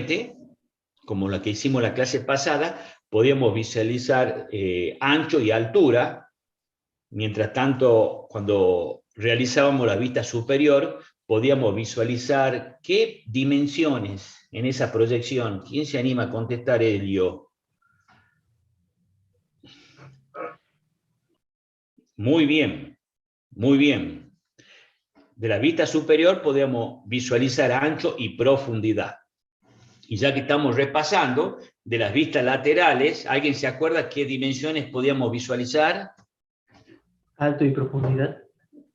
frente, como la que hicimos la clase pasada, podíamos visualizar ancho y altura. Mientras tanto, cuando realizábamos la vista superior, podíamos visualizar qué dimensiones en esa proyección. ¿Quién se anima a contestar, Elio? Muy bien, muy bien. De la vista superior podíamos visualizar ancho y profundidad. Y ya que estamos repasando, de las vistas laterales, ¿alguien se acuerda qué dimensiones podíamos visualizar? Alto y profundidad.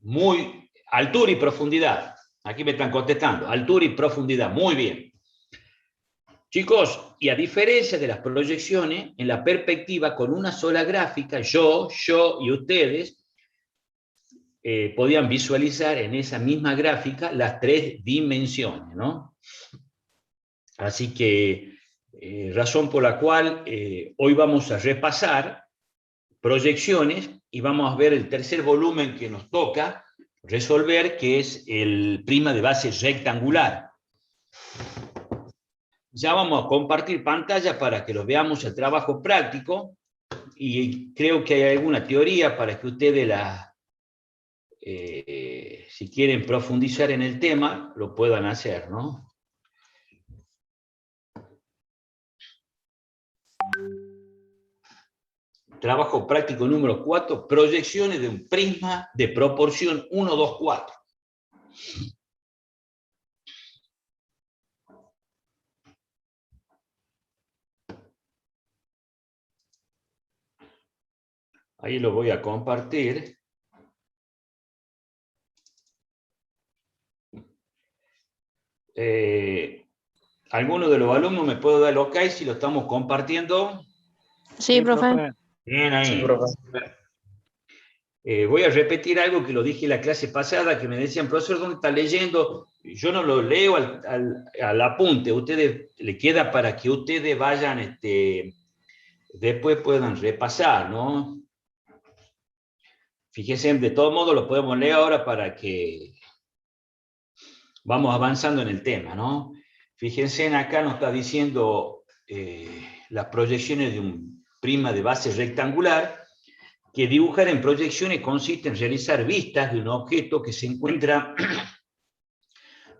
Muy, altura y profundidad. Aquí me están contestando, altura y profundidad, muy bien. Chicos, y a diferencia de las proyecciones, en la perspectiva con una sola gráfica, yo y ustedes podían visualizar en esa misma gráfica las tres dimensiones, ¿no? Así que, razón por la cual hoy vamos a repasar proyecciones y vamos a ver el tercer volumen que nos toca resolver, que es el prima de base rectangular. Ya vamos a compartir pantalla para que lo veamos el trabajo práctico y creo que hay alguna teoría para que ustedes si quieren profundizar en el tema, lo puedan hacer, ¿no? Trabajo práctico número 4, proyecciones de un prisma de proporción 1, 2, 4. Ahí lo voy a compartir. ¿Alguno de los alumnos me puede dar el ok si lo estamos compartiendo? Sí, profe. Bien ahí. Sí, profe. Voy a repetir algo que lo dije en la clase pasada, que me decían, profesor, ¿dónde está leyendo? Yo no lo leo al apunte, a ustedes le queda para que ustedes vayan, después puedan repasar, ¿no? Fíjense, de todo modo lo podemos leer ahora para que vamos avanzando en el tema, ¿no? Fíjense, acá nos está diciendo las proyecciones de un prisma de base rectangular, que dibujar en proyecciones consiste en realizar vistas de un objeto que se encuentra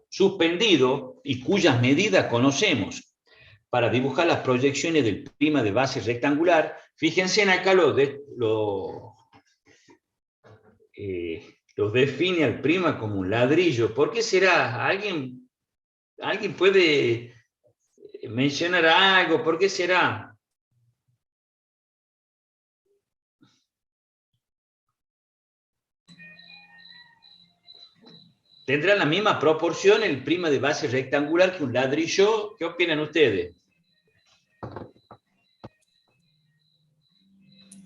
suspendido y cuyas medidas conocemos. Para dibujar las proyecciones del prisma de base rectangular, fíjense acá lo define al prisma como un ladrillo. ¿Por qué será? ¿Alguien puede mencionar algo? ¿Por qué será? ¿Tendrá la misma proporción el prisma de base rectangular que un ladrillo? ¿Qué opinan ustedes?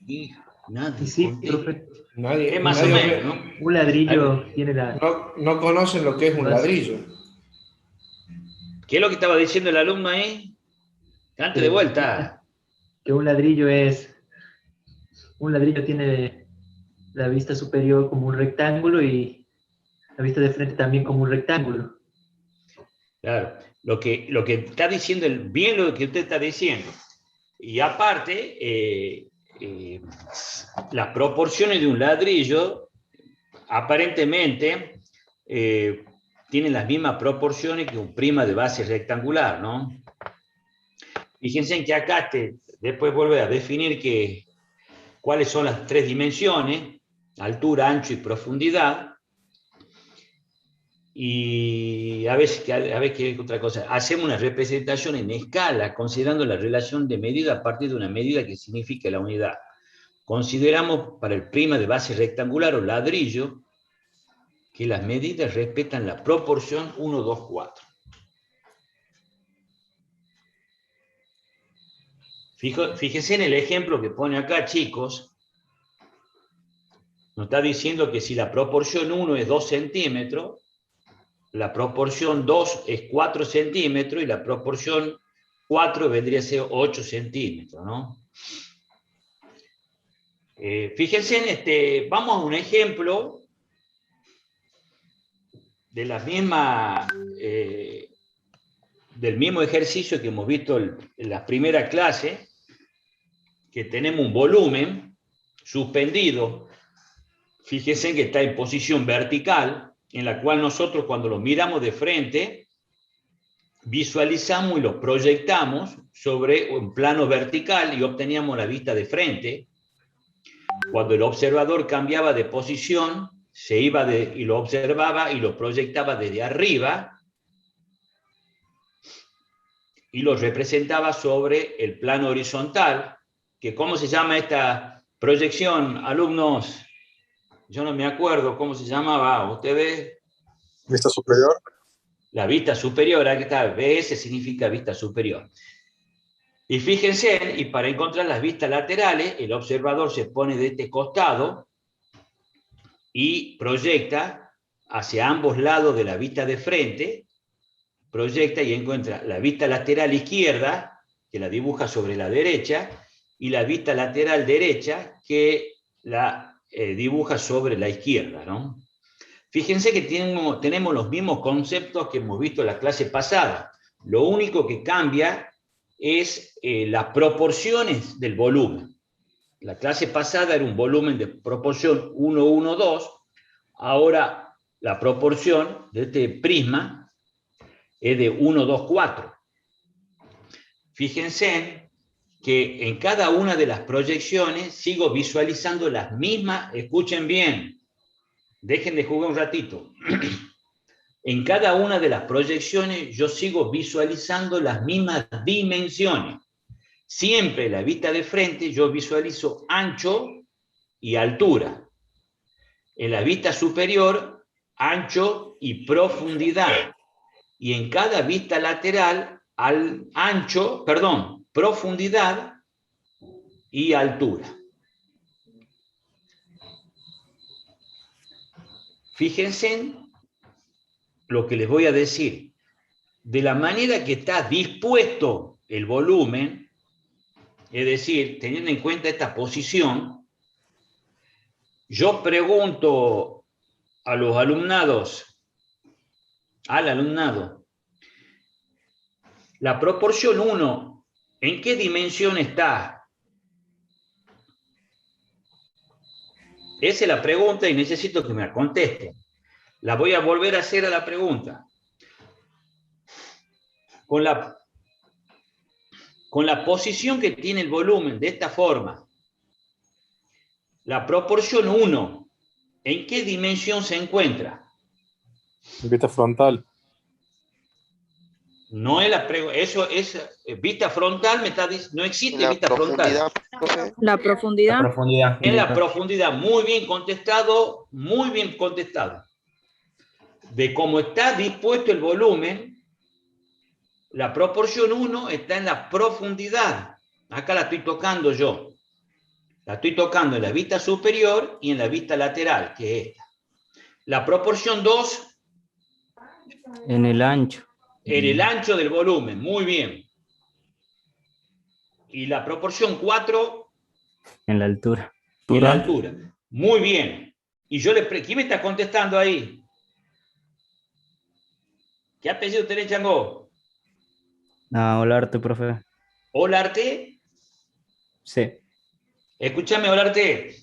Y nadie. Sí, profe. Nadie, Más o menos, ¿no? Un ladrillo tiene la... no conocen lo que es un ladrillo. ¿Qué es lo que estaba diciendo el alumno ahí? Cante de vuelta. Que un ladrillo es... Un ladrillo tiene la vista superior como un rectángulo y la vista de frente también como un rectángulo. Claro, lo que está diciendo, bien lo que usted está diciendo. Y aparte, las proporciones de un ladrillo, aparentemente, tienen las mismas proporciones que un prisma de base rectangular, ¿no? Fíjense en que acá después vuelve a definir cuáles son las tres dimensiones, altura, ancho y profundidad. Y a ver qué otra cosa. Hacemos una representación en escala, considerando la relación de medida a partir de una medida que significa la unidad. Consideramos para el prisma de base rectangular o ladrillo que las medidas respetan la proporción 1, 2, 4. Fíjense en el ejemplo que pone acá, chicos. Nos está diciendo que si la proporción 1 es 2 centímetros, la proporción 2 es 4 centímetros y la proporción 4 vendría a ser 8 centímetros, ¿no? Fíjense vamos a un ejemplo de la misma del mismo ejercicio que hemos visto en la primera clase, que tenemos un volumen suspendido. Fíjense que está en posición vertical, en la cual nosotros cuando lo miramos de frente, visualizamos y lo proyectamos sobre un plano vertical y obteníamos la vista de frente. Cuando el observador cambiaba de posición, se iba y lo observaba y lo proyectaba desde arriba y lo representaba sobre el plano horizontal, que ¿cómo se llama esta proyección, alumnos? Yo no me acuerdo cómo se llamaba. ¿Ustedes? Vista superior. La vista superior, aquí está, VS significa vista superior. Y fíjense, y para encontrar las vistas laterales, el observador se pone de este costado y proyecta hacia ambos lados de la vista de frente, proyecta y encuentra la vista lateral izquierda, que la dibuja sobre la derecha, y la vista lateral derecha, que la dibuja sobre la izquierda, ¿no? Fíjense que tenemos los mismos conceptos que hemos visto en la clase pasada. Lo único que cambia es las proporciones del volumen. La clase pasada era un volumen de proporción 1, 1, 2. Ahora la proporción de este prisma es de 1, 2, 4. Fíjense que en cada una de las proyecciones sigo visualizando las mismas. Escuchen bien, dejen de jugar un ratito. En cada una de las proyecciones yo sigo visualizando las mismas dimensiones. Siempre la vista de frente yo visualizo ancho y altura. En la vista superior, ancho y profundidad. Y en cada vista lateral, profundidad y altura. Fíjense lo que les voy a decir. De la manera que está dispuesto el volumen, es decir, teniendo en cuenta esta posición, yo pregunto a los alumnados, al alumnado, la proporción 1, ¿en qué dimensión está? Esa es la pregunta y necesito que me contesten. La voy a volver a hacer a la pregunta. Con la posición que tiene el volumen de esta forma, la proporción 1, ¿en qué dimensión se encuentra? Vista frontal. No es la pregunta, eso es vista frontal, no existe vista frontal. La profundidad. En la profundidad, muy bien contestado, muy bien contestado. De cómo está dispuesto el volumen, la proporción 1 está en la profundidad. Acá la estoy tocando yo. La estoy tocando en la vista superior y en la vista lateral, que es esta. La proporción 2. En el ancho. En el ancho del volumen, muy bien. Y la proporción 4. En la altura. En la altura. Muy bien. Y yo ¿quién me está contestando ahí? ¿Qué apellido tenés, Chango? Olarte, profe. ¿Olarte? Sí. Escúchame, Olarte.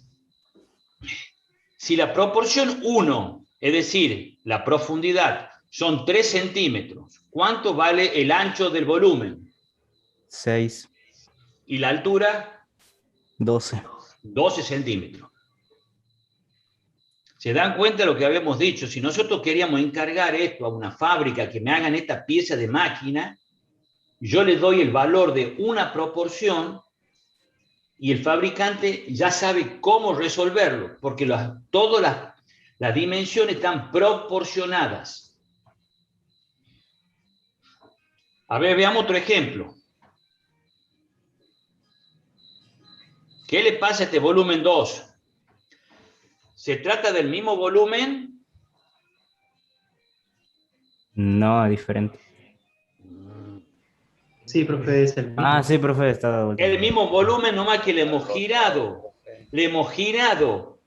Si la proporción 1, es decir, la profundidad, son 3 centímetros, ¿cuánto vale el ancho del volumen? 6. ¿Y la altura? 12. 12 centímetros. ¿Se dan cuenta de lo que habíamos dicho? Si nosotros queríamos encargar esto a una fábrica que me hagan esta pieza de máquina, yo les doy el valor de una proporción y el fabricante ya sabe cómo resolverlo, porque todas las dimensiones están proporcionadas. A ver, veamos otro ejemplo. ¿Qué le pasa a este volumen 2? ¿Se trata del mismo volumen? No, diferente. Sí, profe, es el mismo. Sí, profe, está de vuelta. El mismo volumen, nomás que le hemos girado. Le hemos girado.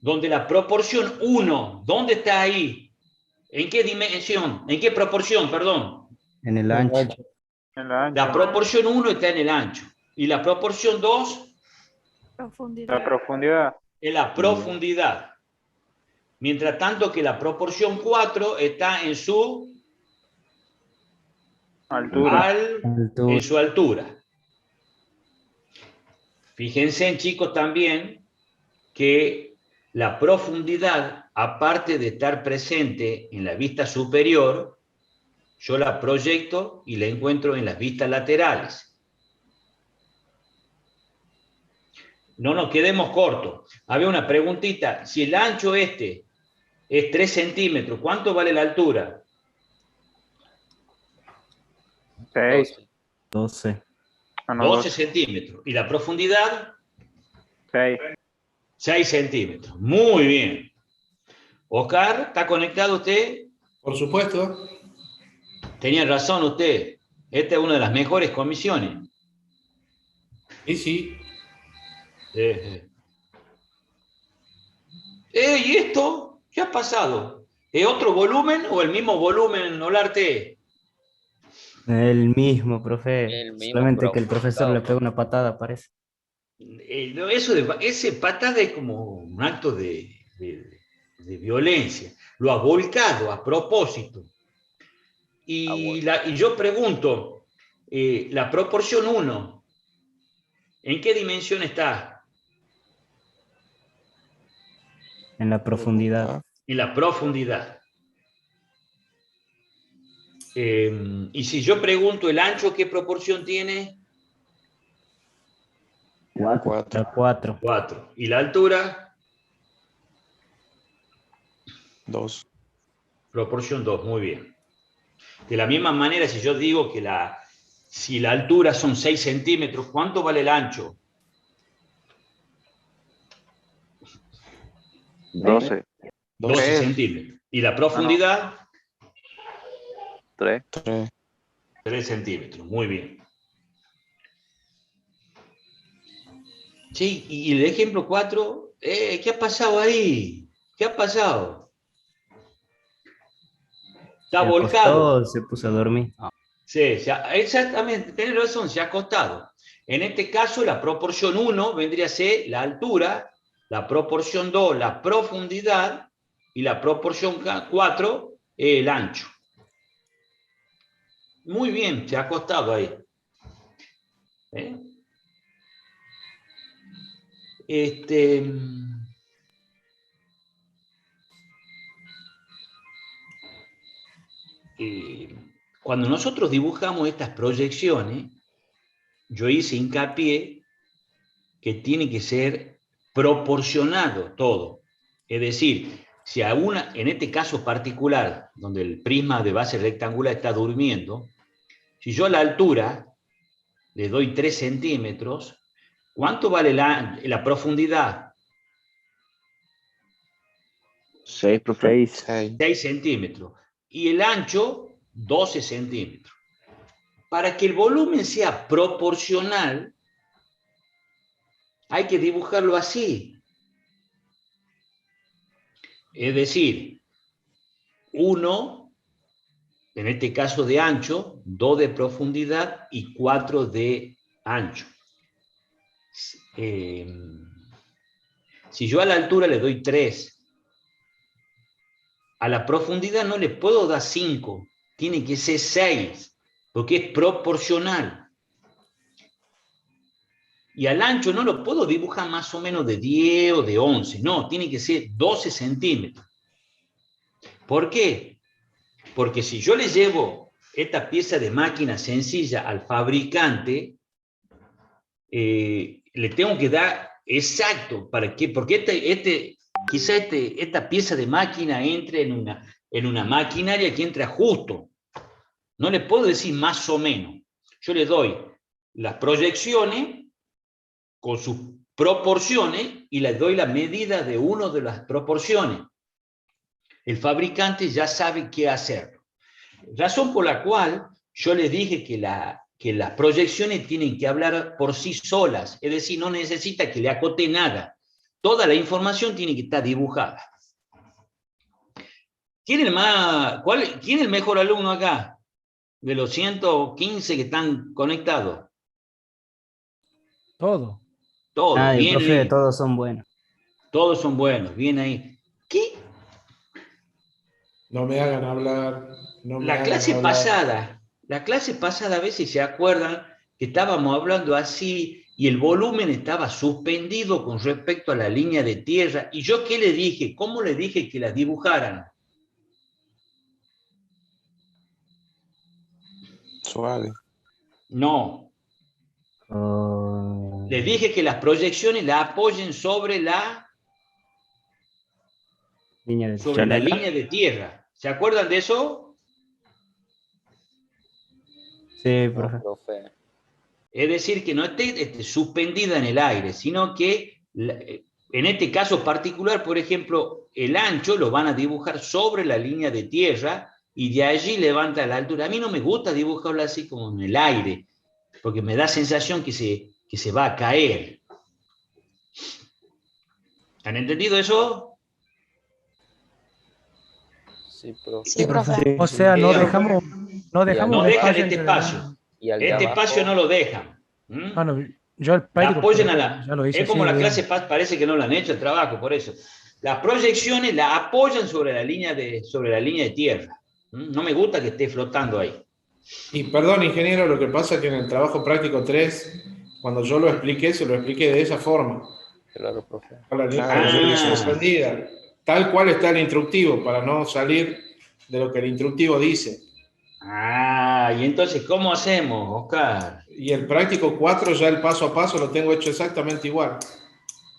Donde la proporción 1, ¿dónde está ahí? ¿En qué dimensión? ¿En qué proporción, perdón? En el ancho. La proporción 1 está en el ancho. Y la proporción 2 Profundidad. Profundidad. en la profundidad. Mientras tanto que la proporción 4 está en su Altura. en su altura. Fíjense, chicos, también que la profundidad, aparte de estar presente en la vista superior, yo la proyecto y la encuentro en las vistas laterales. No nos quedemos cortos. Había una preguntita. Si el ancho este es 3 centímetros, ¿cuánto vale la altura? 6. 12. 12 centímetros. ¿Y la profundidad? 6. 6 centímetros. Muy bien. Oscar, ¿está conectado usted? Por supuesto. Tenía razón usted. Esta es una de las mejores comisiones. Y sí. ¿Y esto? ¿Qué ha pasado? ¿Es otro volumen o el mismo volumen, Olarte? El mismo, profe. El mismo, Solamente pero que el profesor le pega una patada, parece. Ese patada es como un acto de violencia. Lo ha volcado a propósito. Y yo pregunto, la proporción 1, ¿en qué dimensión está? En la profundidad. En la profundidad. Y si yo pregunto el ancho, ¿qué proporción tiene? 4. La 4. 4. ¿Y la altura? 2. Proporción 2, muy bien. De la misma manera, si yo digo que si la altura son 6 centímetros, ¿cuánto vale el ancho? 12. 12 centímetros. ¿Y la profundidad? 3. 3. 3 centímetros, muy bien. Sí, y el ejemplo 4, ¿qué ha pasado ahí? ¿Qué ha pasado? Está volcado. Se puso a dormir. Sí, exactamente, tenés razón, se ha acostado. En este caso, la proporción 1 vendría a ser la altura, la proporción 2, la profundidad, y la proporción 4, el ancho. Muy bien, se ha acostado ahí. Cuando nosotros dibujamos estas proyecciones, yo hice hincapié que tiene que ser proporcionado todo. Es decir, si a en este caso particular, donde el prisma de base rectangular está durmiendo, si yo a la altura le doy 3 centímetros, ¿cuánto vale la profundidad? 6, profe. 6 centímetros. Y el ancho, 12 centímetros. Para que el volumen sea proporcional, hay que dibujarlo así. Es decir, 1, en este caso de ancho, 2 de profundidad y 4 de ancho. Si yo a la altura le doy 3, a la profundidad no le puedo dar 5, tiene que ser 6, porque es proporcional. Y al ancho no lo puedo dibujar más o menos de 10 o de 11, no, tiene que ser 12 centímetros. ¿Por qué? Porque si yo le llevo esta pieza de máquina sencilla al fabricante, le tengo que dar exacto, ¿para qué? Porque quizá esta pieza de máquina entre en una maquinaria que entra justo. No le puedo decir más o menos. Yo le doy las proyecciones con sus proporciones y le doy la medida de una de las proporciones. El fabricante ya sabe qué hacer. Razón por la cual yo les dije que las proyecciones tienen que hablar por sí solas, es decir, no necesita que le acote nada. Toda la información tiene que estar dibujada. ¿Quién es el mejor alumno acá? de los 115 que están conectados? Todo. Todos, Nadie, bien profe, ahí. todos son buenos. Todos son buenos, bien ahí. ¿Qué? No me hagan hablar. No me La hagan clase hablar. pasada, a veces se acuerdan que estábamos hablando así y el volumen estaba suspendido con respecto a la línea de tierra. ¿Y yo qué le dije? ¿Cómo le dije que la dibujaran? Suave. No, Oh, les dije que las proyecciones la apoyen sobre la línea de- sobre la línea de tierra. ¿Se acuerdan de eso? Sí, No, profe. profe. Es decir, que no esté suspendida en el aire, sino que en este caso particular, por ejemplo, el ancho lo van a dibujar sobre la línea de tierra y de allí levanta la altura. A mí no me gusta dibujarlo así como en el aire, porque me da sensación que se va a caer. ¿Han entendido eso? Sí, profe. Sí, profe. O sea, no dejamos No un dejan espacio este entre la espacio. línea. Y al de Este abajo, espacio no lo dejan. ¿Mm? Bueno, yo el La práctico apoyen a la. ya lo hice Es como así, la digamos. clase parece que no la han hecho el trabajo, por eso. Las proyecciones la apoyan sobre la línea de tierra. No me gusta que esté flotando ahí. Y perdón, ingeniero, lo que pasa es que en el trabajo práctico 3, cuando yo lo expliqué, se lo expliqué de esa forma. claro, profe. Con la Claro, línea Ah. suspendida. Tal cual está el instructivo, para no salir de lo que el instructivo dice. Y entonces, ¿cómo hacemos, Oscar? Y el práctico 4, ya el paso a paso lo tengo hecho exactamente igual.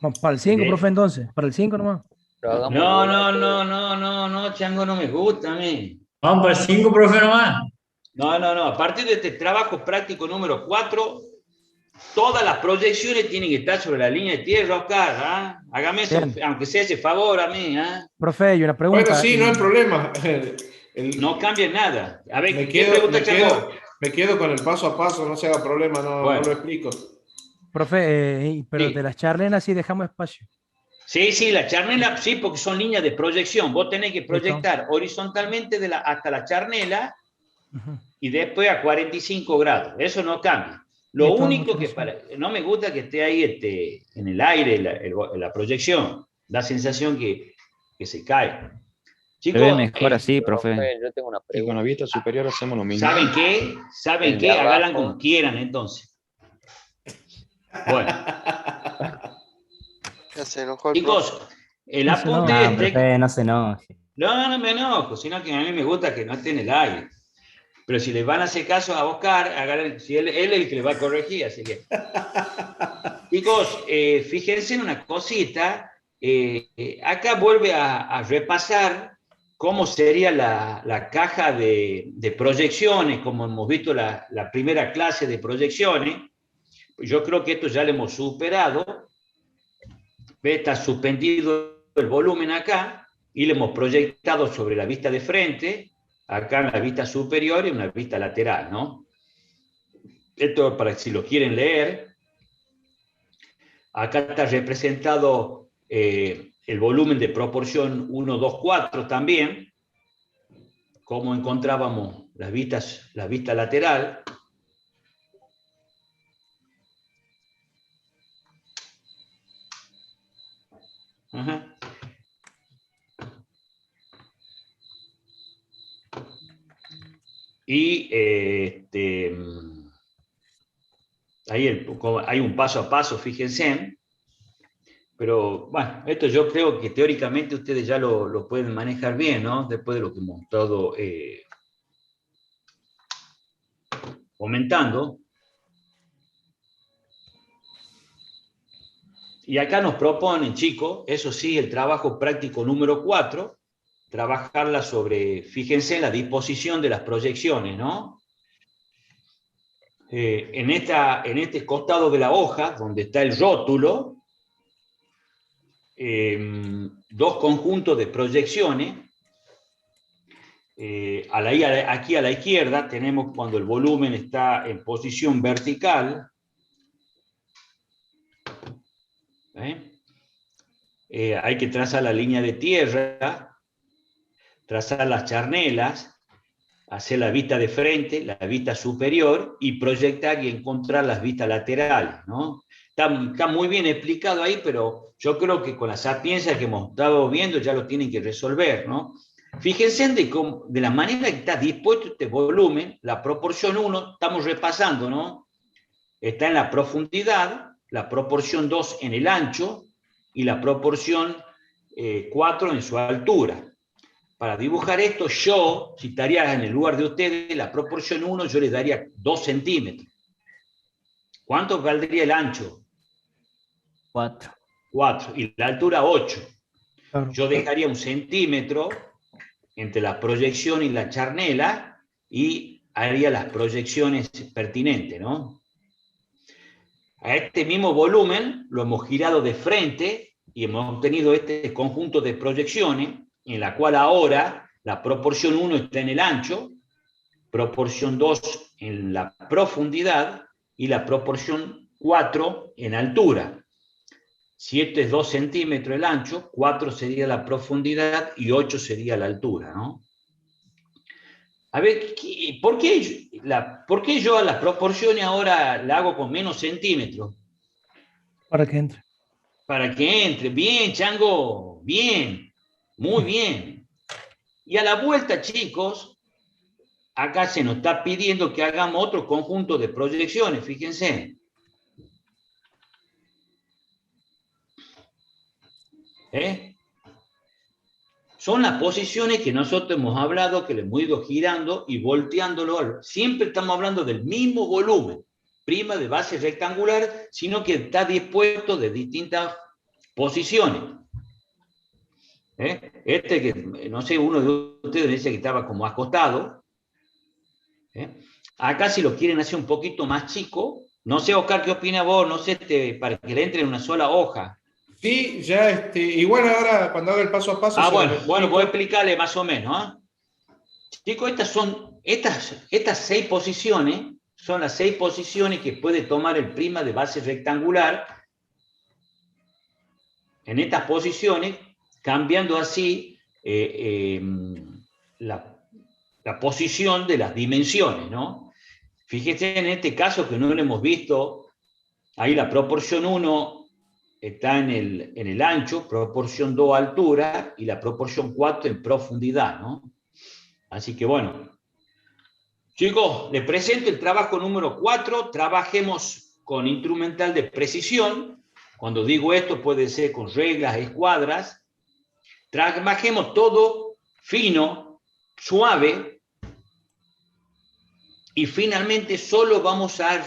Vamos, para el 5, ¿De? profe, entonces. Para el 5 nomás. Pero hagamos No, igual no, Chango, no me gusta a mí. Vamos para el 5, profe, nomás. No. A partir de este trabajo práctico número 4, todas las proyecciones tienen que estar sobre la línea de tierra, Oscar. ¿Ah? Hágame eso, Bien. aunque sea ese favor a mí. ¿Ah? Profe, y una pregunta. Bueno, sí, no hay problema. No cambia nada. A ver, Me ¿qué pregunta, Chango? quedo con el paso a paso, no se haga problema, no Bueno. lo explico. Profe, pero Sí. de las charlenas sí dejamos espacio. Sí, la charnela, sí, porque son líneas de proyección. Vos tenés que proyectar horizontalmente hasta la charnela Ujú. y después a 45 grados. Eso no cambia. Lo Esto es único mucho que más. no me gusta que esté ahí en el aire la proyección. Da sensación que se cae. Se Chicos, ve mejor así, profe. Profe, yo tengo una Y con la pregunta. vista superior hacemos lo mismo. ¿saben qué? ¿Saben El de qué? Háganla abajo. como quieran, entonces. Bueno, Ya se enojó el profe. chicos, el No se apunte enoje. No, profe, no se enoje. No me enojo, sino que a mí me gusta que no esté en el aire. Pero si les van a hacer caso a Oscar, si él es el que le va a corregir, así que. Chicos, fíjense en una cosita. Acá vuelve a repasar cómo sería la caja de proyecciones, como hemos visto la primera clase de proyecciones. Yo creo que esto ya lo hemos superado. Ve, está suspendido el volumen acá y lo hemos proyectado sobre la vista de frente, acá en la vista superior y en la vista lateral, ¿no? Esto para si lo quieren leer. Acá está representado el volumen de proporción 1, 2, 4 también, como encontrábamos la vista lateral. Ajá. Y ahí hay un paso a paso, fíjense. Pero bueno, esto yo creo que teóricamente ustedes ya lo pueden manejar bien, ¿no? Después de lo que hemos estado comentando. Y acá nos proponen, chicos, eso sí, el trabajo práctico número 4, trabajarla sobre, fíjense, la disposición de las proyecciones, ¿no? En este costado de la hoja, donde está el rótulo, dos conjuntos de proyecciones. Aquí a la izquierda tenemos cuando el volumen está en posición vertical. Hay que trazar la línea de tierra, trazar las charnelas. hacer la vista de frente, la vista superior, y proyectar y encontrar las vistas laterales, ¿no? Está muy bien explicado ahí, pero yo creo que con la sapiencia que hemos estado viendo ya lo tienen que resolver, ¿no? Fíjense de la manera que está dispuesto este volumen, la proporción 1, estamos repasando, ¿no? Está en la profundidad, la proporción 2 en el ancho y la proporción 4 en su altura. Para dibujar esto, yo, si estaría en el lugar de ustedes, la proporción 1 yo les daría 2 centímetros. ¿Cuánto valdría el ancho? 4. 4. Y la altura 8. Claro. Yo dejaría 1 centímetro entre la proyección y la charnela y haría las proyecciones pertinentes, ¿no? A este mismo volumen lo hemos girado de frente y hemos obtenido este conjunto de proyecciones en la cual ahora la proporción 1 está en el ancho, proporción 2 en la profundidad y la proporción 4 en altura. Si este es 2 centímetros el ancho, 4 sería la profundidad y 8 sería la altura, ¿no? A ver, ¿por qué yo a las proporciones ahora la hago con menos centímetros? Para que entre. Para que entre. Bien, Chango, bien, muy bien. Y a la vuelta, chicos, acá se nos está pidiendo que hagamos otro conjunto de proyecciones, fíjense. Son las posiciones que nosotros hemos hablado, que le hemos ido girando y volteándolo. Siempre estamos hablando del mismo volumen, prima de base rectangular, sino que está dispuesto de distintas posiciones. Este que, no sé, uno de ustedes dice que estaba como acostado. Acá si lo quieren hacer un poquito más chico, no sé, Oscar, ¿qué opina vos? No sé, para que le entre en una sola hoja. Sí, ya, igual ahora cuando haga el paso a paso... Bueno, voy a explicarle más o menos, Chicos, estas 6 posiciones son las 6 posiciones que puede tomar el prisma de base rectangular. En estas posiciones, cambiando así la posición de las dimensiones, ¿no? Fíjense en este caso que no lo hemos visto, ahí la proporción 1 está en el ancho, proporción 2 altura y la proporción 4 en profundidad, ¿no? Así que bueno. Chicos, les presento el trabajo número 4. Trabajemos con instrumental de precisión. Cuando digo esto puede ser con reglas, escuadras. Trabajemos todo fino, suave. Y finalmente solo vamos a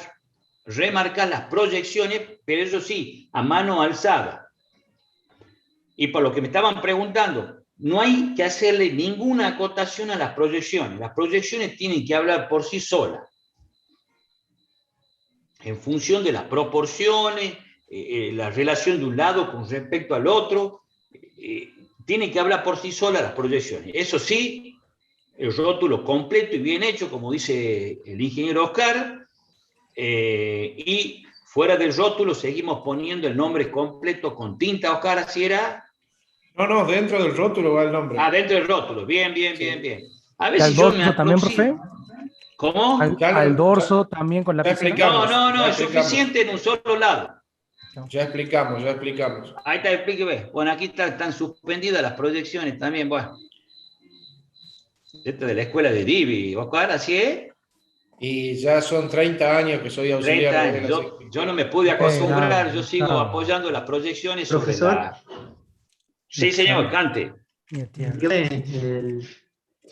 remarcar las proyecciones, pero eso sí, a mano alzada. Y por lo que me estaban preguntando, no hay que hacerle ninguna acotación a las proyecciones. Las proyecciones tienen que hablar por sí solas. En función de las proporciones, la relación de un lado con respecto al otro, tienen que hablar por sí solas las proyecciones. Eso sí, el rótulo completo y bien hecho, como dice el ingeniero Oscar, y fuera del rótulo seguimos poniendo el nombre completo con tinta, Oscar, ¿así era? No, dentro del rótulo va el nombre. Dentro del rótulo, bien. A ver ¿Y al si yo dorso me también, profe? ¿Cómo? Al dorso también con la explicamos. No, es suficiente en un solo lado. Ya explicamos. Ahí está, explíqueme. Bueno, aquí están suspendidas las proyecciones también, bueno. Esto de la escuela de Divi, Oscar, ¿así es? Y ya son 30 años que soy auxiliar. 30 años. Yo no me pude acostumbrar, yo sigo apoyando las proyecciones Profesor, sobre la... Sí, señor, cante.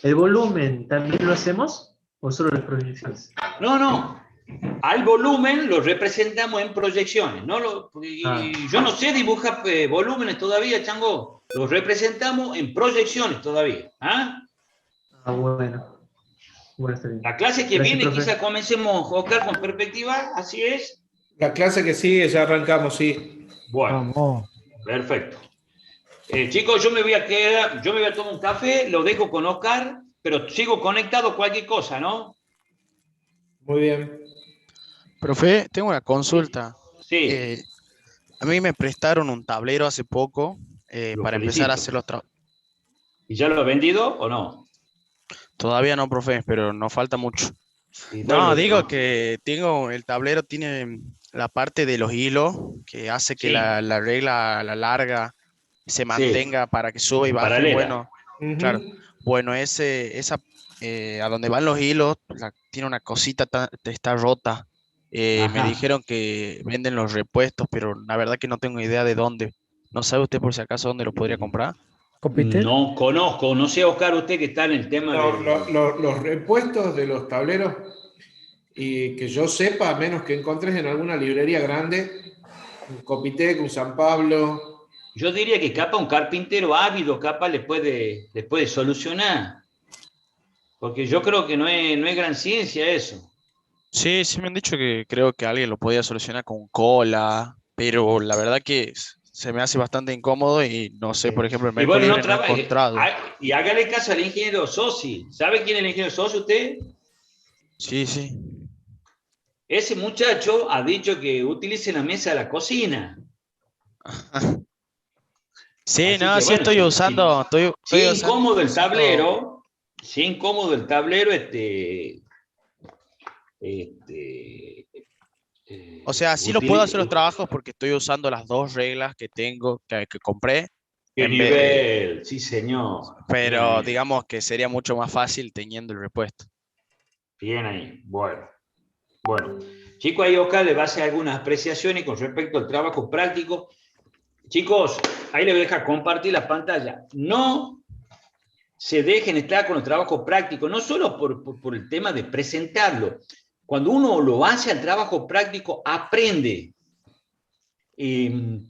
¿El volumen también lo hacemos o solo las proyecciones? No. Al volumen lo representamos en proyecciones. Yo no sé dibujar volúmenes todavía, Chango. Los representamos en proyecciones todavía. Bueno, está bien. La clase que viene, quizá comencemos, Oscar, con perspectiva, ¿así es? La clase que sigue, ya arrancamos, sí. Bueno, perfecto. Chicos, yo me voy a tomar un café, lo dejo con Oscar, pero sigo conectado cualquier cosa, ¿no? Muy bien. Profe, tengo una consulta. Sí. A mí me prestaron un tablero hace poco para empezar a hacer los trabajos. ¿Y ya lo ha vendido o no? Todavía no, profe, pero nos falta mucho. Y No, bueno, digo que el tablero tiene la parte de los hilos que hace que sí, la regla a la larga se sí, mantenga para que suba y baje. paralela. Bueno, claro. Bueno, a donde van los hilos, tiene una cosita, está rota. Me Ajá. dijeron que venden los repuestos, pero la verdad que no tengo idea de dónde. ¿No sabe usted por si acaso dónde lo podría comprar? ¿Compitel? No conozco, no sé, Oscar, usted que está en el tema Los repuestos de los tableros, y que yo sepa, a menos que encontres en alguna librería grande, un Copitec, un San Pablo. Yo diría que capaz un carpintero ávido, capaz le puede solucionar. Porque yo creo que no es gran ciencia eso. Sí, sí me han dicho que creo que alguien lo podía solucionar con cola, pero la verdad que se me hace bastante incómodo y no sé, por ejemplo, en Y Mercado bueno, no Libre no he trabaje. encontrado. Y hágale caso al ingeniero Sosi. ¿Sabe quién es el ingeniero Sosi usted? Sí, sí. Ese muchacho ha dicho que utilice la mesa de la cocina. Sí, Así no, que sí bueno, estoy usando, si estoy es incómodo el usando. tablero, si es incómodo el tablero, este, O sea, sí lo puedo hacer los trabajos porque estoy usando las dos reglas que tengo, que compré, qué en vez, nivel, sí señor, bien pero ahí, digamos que sería mucho más fácil teniendo el repuesto. bien ahí, bueno. Chicos, ahí Oscar le va a hacer algunas apreciaciones con respecto al trabajo práctico. Chicos, ahí le voy a dejar compartir la pantalla. No se dejen estar con el trabajo práctico, no solo por el tema de presentarlo. Cuando uno lo hace al trabajo práctico, aprende. Eso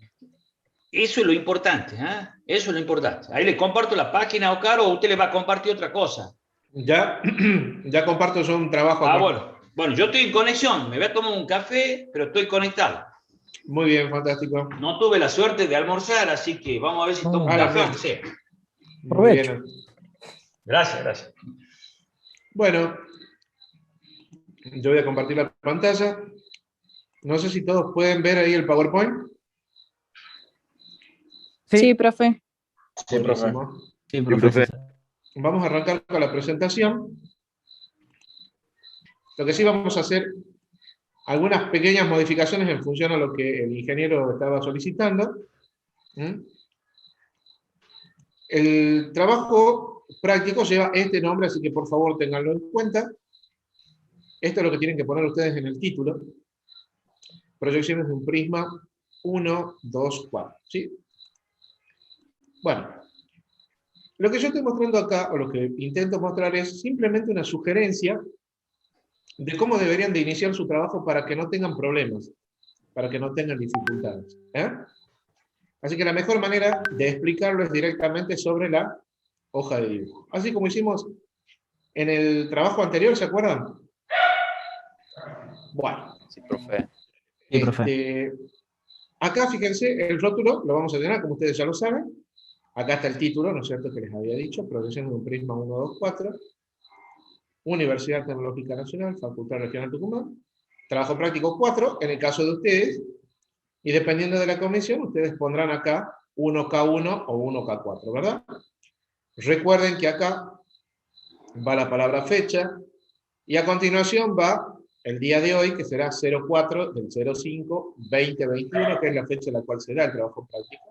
es lo importante, ¿eh? Eso es lo importante. Ahí le comparto la página, Oscar, o usted le va a compartir otra cosa. Ya, ya comparto yo un trabajo acá. Bueno, yo estoy en conexión, me voy a tomar un café, pero estoy conectado. Muy bien, fantástico. No tuve la suerte de almorzar, así que vamos a ver si tomo un café, aunque sea. Muy bien. Gracias. Bueno, yo voy a compartir la pantalla. No sé si todos pueden ver ahí el PowerPoint. Sí, profe. Sí, buenísimo. Sí, profe. Vamos a arrancar con la presentación. Lo que sí vamos a hacer algunas pequeñas modificaciones en función a lo que el ingeniero estaba solicitando. El trabajo práctico lleva este nombre, así que por favor tenganlo en cuenta. Esto es lo que tienen que poner ustedes en el título. Proyecciones de un prisma 1, 2, 4. ¿Sí? Bueno, lo que yo estoy mostrando acá, o lo que intento mostrar, es simplemente una sugerencia de cómo deberían de iniciar su trabajo para que no tengan problemas, para que no tengan dificultades. Así que la mejor manera de explicarlo es directamente sobre la hoja de dibujo. Así como hicimos en el trabajo anterior, ¿se acuerdan? Bueno. Sí, profe. Sí, profe. Acá, fíjense, el rótulo lo vamos a llenar, como ustedes ya lo saben. Acá está el título, ¿no es cierto?, que les había dicho, Proyección de un prisma 1, 2, 4. Universidad Tecnológica Nacional, Facultad Regional Tucumán. Trabajo práctico 4, en el caso de ustedes, y dependiendo de la comisión, ustedes pondrán acá 1K1 o 1K4, ¿verdad? Recuerden que acá va la palabra fecha, y a continuación va el día de hoy, que será 04 del 05-2021, que es la fecha en la cual será el trabajo práctico.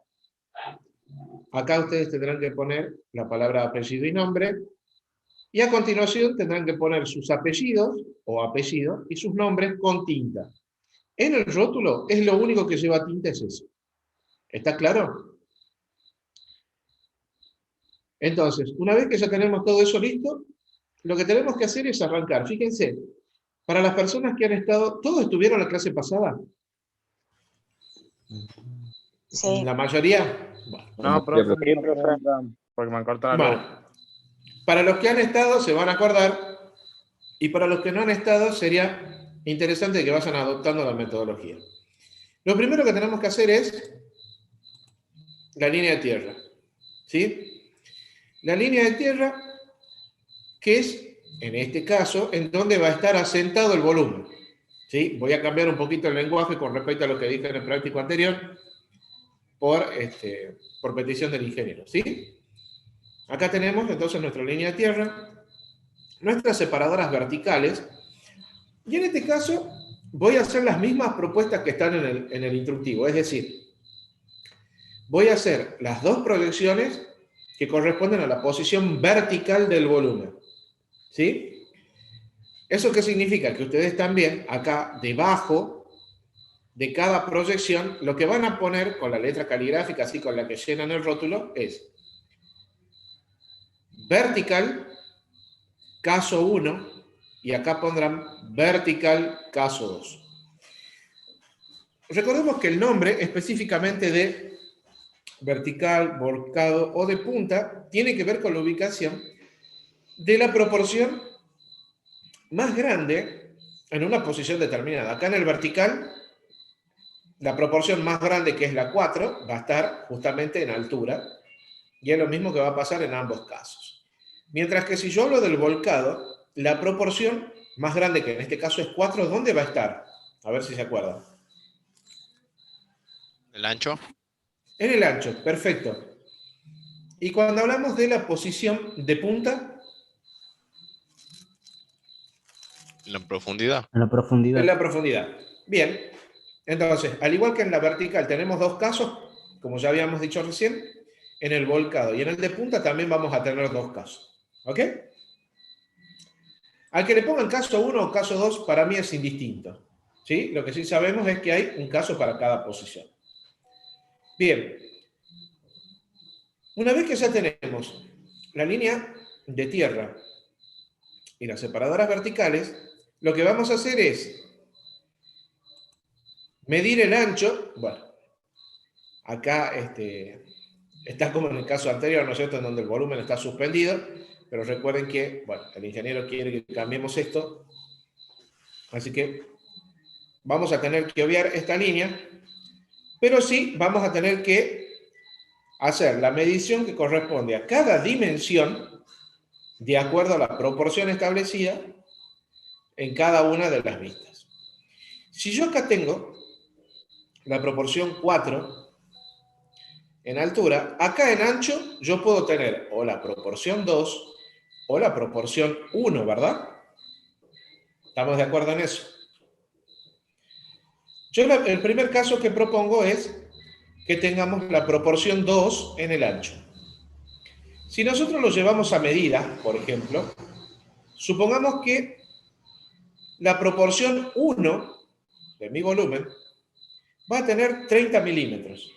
Acá ustedes tendrán que poner la palabra apellido y nombre, y a continuación tendrán que poner sus apellidos o apellidos y sus nombres con tinta. En el rótulo es lo único que lleva tinta, es eso. ¿Está claro? Entonces, una vez que ya tenemos todo eso listo, lo que tenemos que hacer es arrancar. Fíjense, para las personas que han estado, ¿todos estuvieron en la clase pasada? Sí. ¿La mayoría? Bueno. No, profe, porque me cortó la luz. Para los que han estado se van a acordar, y para los que no han estado sería interesante que vayan adoptando la metodología. Lo primero que tenemos que hacer es la línea de tierra. ¿Sí? La línea de tierra, que es, en este caso, en donde va a estar asentado el volumen. ¿Sí? Voy a cambiar un poquito el lenguaje con respecto a lo que dije en el práctico anterior, por petición del ingeniero. ¿Sí? Acá tenemos entonces nuestra línea de tierra. nuestras separadoras verticales. Y en este caso voy a hacer las mismas propuestas que están en el instructivo. Es decir, voy a hacer las dos proyecciones que corresponden a la posición vertical del volumen. ¿Sí? ¿Eso qué significa? Que ustedes también, acá debajo de cada proyección, lo que van a poner con la letra caligráfica, así con la que llenan el rótulo, es vertical, caso 1, y acá pondrán vertical, caso 2. Recordemos que el nombre específicamente de vertical, volcado o de punta tiene que ver con la ubicación de la proporción más grande en una posición determinada. Acá en el vertical, la proporción más grande, que es la 4, va a estar justamente en altura, y es lo mismo que va a pasar en ambos casos. Mientras que si yo hablo del volcado, la proporción más grande, que en este caso es 4, ¿dónde va a estar? A ver si se acuerdan. ¿El ancho? En el ancho, perfecto. Y cuando hablamos de la posición de punta, ¿En la profundidad? En la profundidad. en la profundidad. Bien, entonces, al igual que en la vertical tenemos dos casos, como ya habíamos dicho recién, en el volcado y en el de punta también vamos a tener dos casos. ¿Ok? Al que le pongan caso 1 o caso 2, para mí es indistinto. ¿Sí? Lo que sí sabemos es que hay un caso para cada posición. Bien. Una vez que ya tenemos la línea de tierra y las separadoras verticales, lo que vamos a hacer es medir el ancho. Bueno, acá está como en el caso anterior, ¿no es cierto?, en donde el volumen está suspendido, pero recuerden que, bueno, el ingeniero quiere que cambiemos esto, así que vamos a tener que obviar esta línea, pero sí vamos a tener que hacer la medición que corresponde a cada dimensión de acuerdo a la proporción establecida en cada una de las vistas. Si yo acá tengo la proporción 4 en altura, acá en ancho yo puedo tener o la proporción 2 o la proporción 1, ¿verdad? ¿Estamos de acuerdo en eso? Yo el primer caso que propongo es que tengamos la proporción 2 en el ancho. Si nosotros lo llevamos a medida, por ejemplo, supongamos que la proporción 1 de mi volumen va a tener 30 milímetros.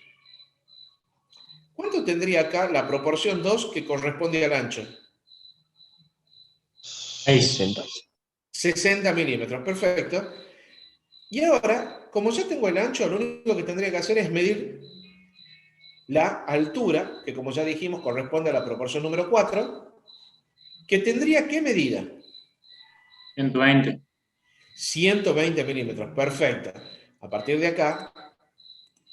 ¿Cuánto tendría acá la proporción 2 que corresponde al ancho? 60. 60 milímetros, perfecto. Y ahora, como ya tengo el ancho, lo único que tendría que hacer es medir la altura, que como ya dijimos corresponde a la proporción número 4, que tendría ¿qué medida? 120. 120 milímetros, perfecto. A partir de acá,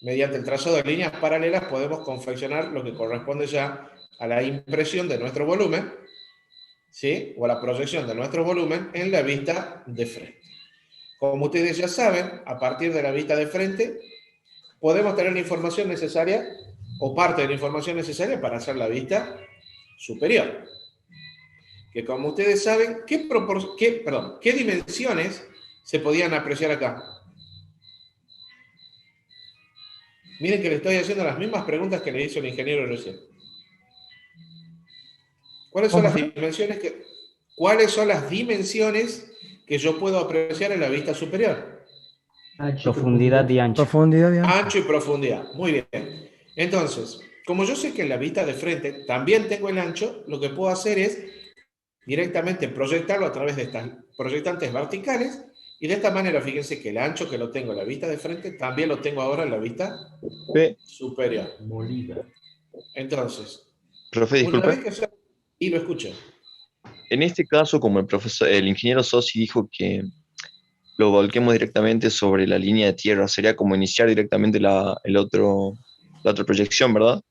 mediante el trazo de líneas paralelas, podemos confeccionar lo que corresponde ya a la impresión de nuestro volumen, ¿sí? O a la proyección de nuestro volumen en la vista de frente. Como ustedes ya saben, a partir de la vista de frente, podemos tener la información necesaria o parte de la información necesaria para hacer la vista superior. Que como ustedes saben, ¿qué dimensiones se podían apreciar acá? Miren que le estoy haciendo las mismas preguntas que le hizo el ingeniero recién. ¿Cuáles son las dimensiones que yo puedo apreciar en la vista superior? Profundidad y ancho. Profundidad y ancho. Ancho y profundidad. Muy bien. Entonces, como yo sé que en la vista de frente también tengo el ancho, lo que puedo hacer es directamente proyectarlo a través de estas proyectantes verticales, y de esta manera, fíjense que el ancho que lo tengo en la vista de frente, también lo tengo ahora en la vista superior. Entonces, profe, disculpe. una vez que se... Y lo escucho. En este caso, como el ingeniero Sossi dijo que lo volquemos directamente sobre la línea de tierra, sería como iniciar directamente la otra proyección, ¿verdad?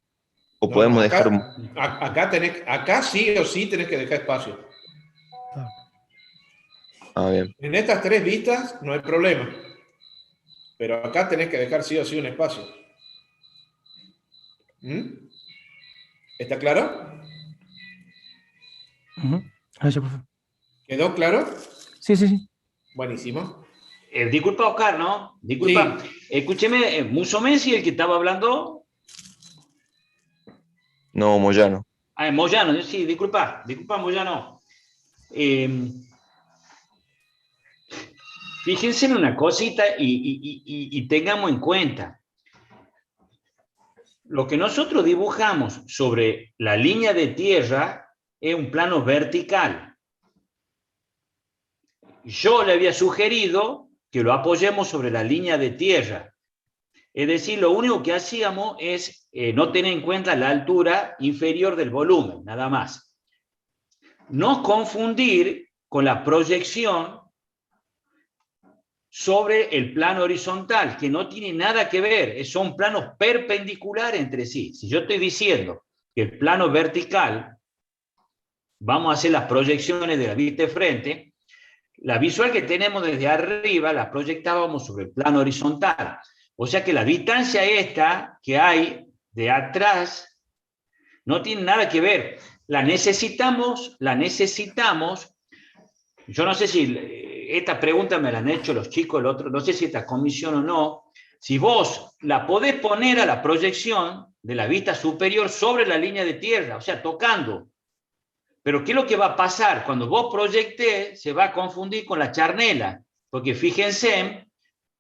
O No, podemos acá, dejar... acá sí o sí tenés que dejar espacio. Ah, bien. En estas tres vistas no hay problema. Pero acá tenés que dejar sí o sí un espacio. ¿Mm? ¿Está claro? Gracias, profe. ¿Quedó claro? Sí, sí, sí. Buenísimo. Disculpa, Oscar, ¿no? Disculpa. Sí. Escúcheme, ¿Muso Messi el que estaba hablando? No, Moyano. Ah, Moyano, sí, disculpa, Moyano. Fíjense en una cosita y tengamos en cuenta. Lo que nosotros dibujamos sobre la línea de tierra es un plano vertical. Yo le había sugerido que lo apoyemos sobre la línea de tierra. Es decir, lo único que hacíamos es no tener en cuenta la altura inferior del volumen, nada más. No confundir con la proyección sobre el plano horizontal, que no tiene nada que ver, son planos perpendiculares entre sí. Si yo estoy diciendo que el plano vertical, vamos a hacer las proyecciones de la vista de frente, la visual que tenemos desde arriba la proyectábamos sobre el plano horizontal. O sea que la distancia esta que hay de atrás no tiene nada que ver. La necesitamos. Yo no sé si esta pregunta me la han hecho los chicos, el otro, no sé si esta comisión o no. Si vos la podés poner a la proyección de la vista superior sobre la línea de tierra, o sea, tocando. Pero ¿qué es lo que va a pasar? Cuando vos proyectés, se va a confundir con la charnela. Porque fíjense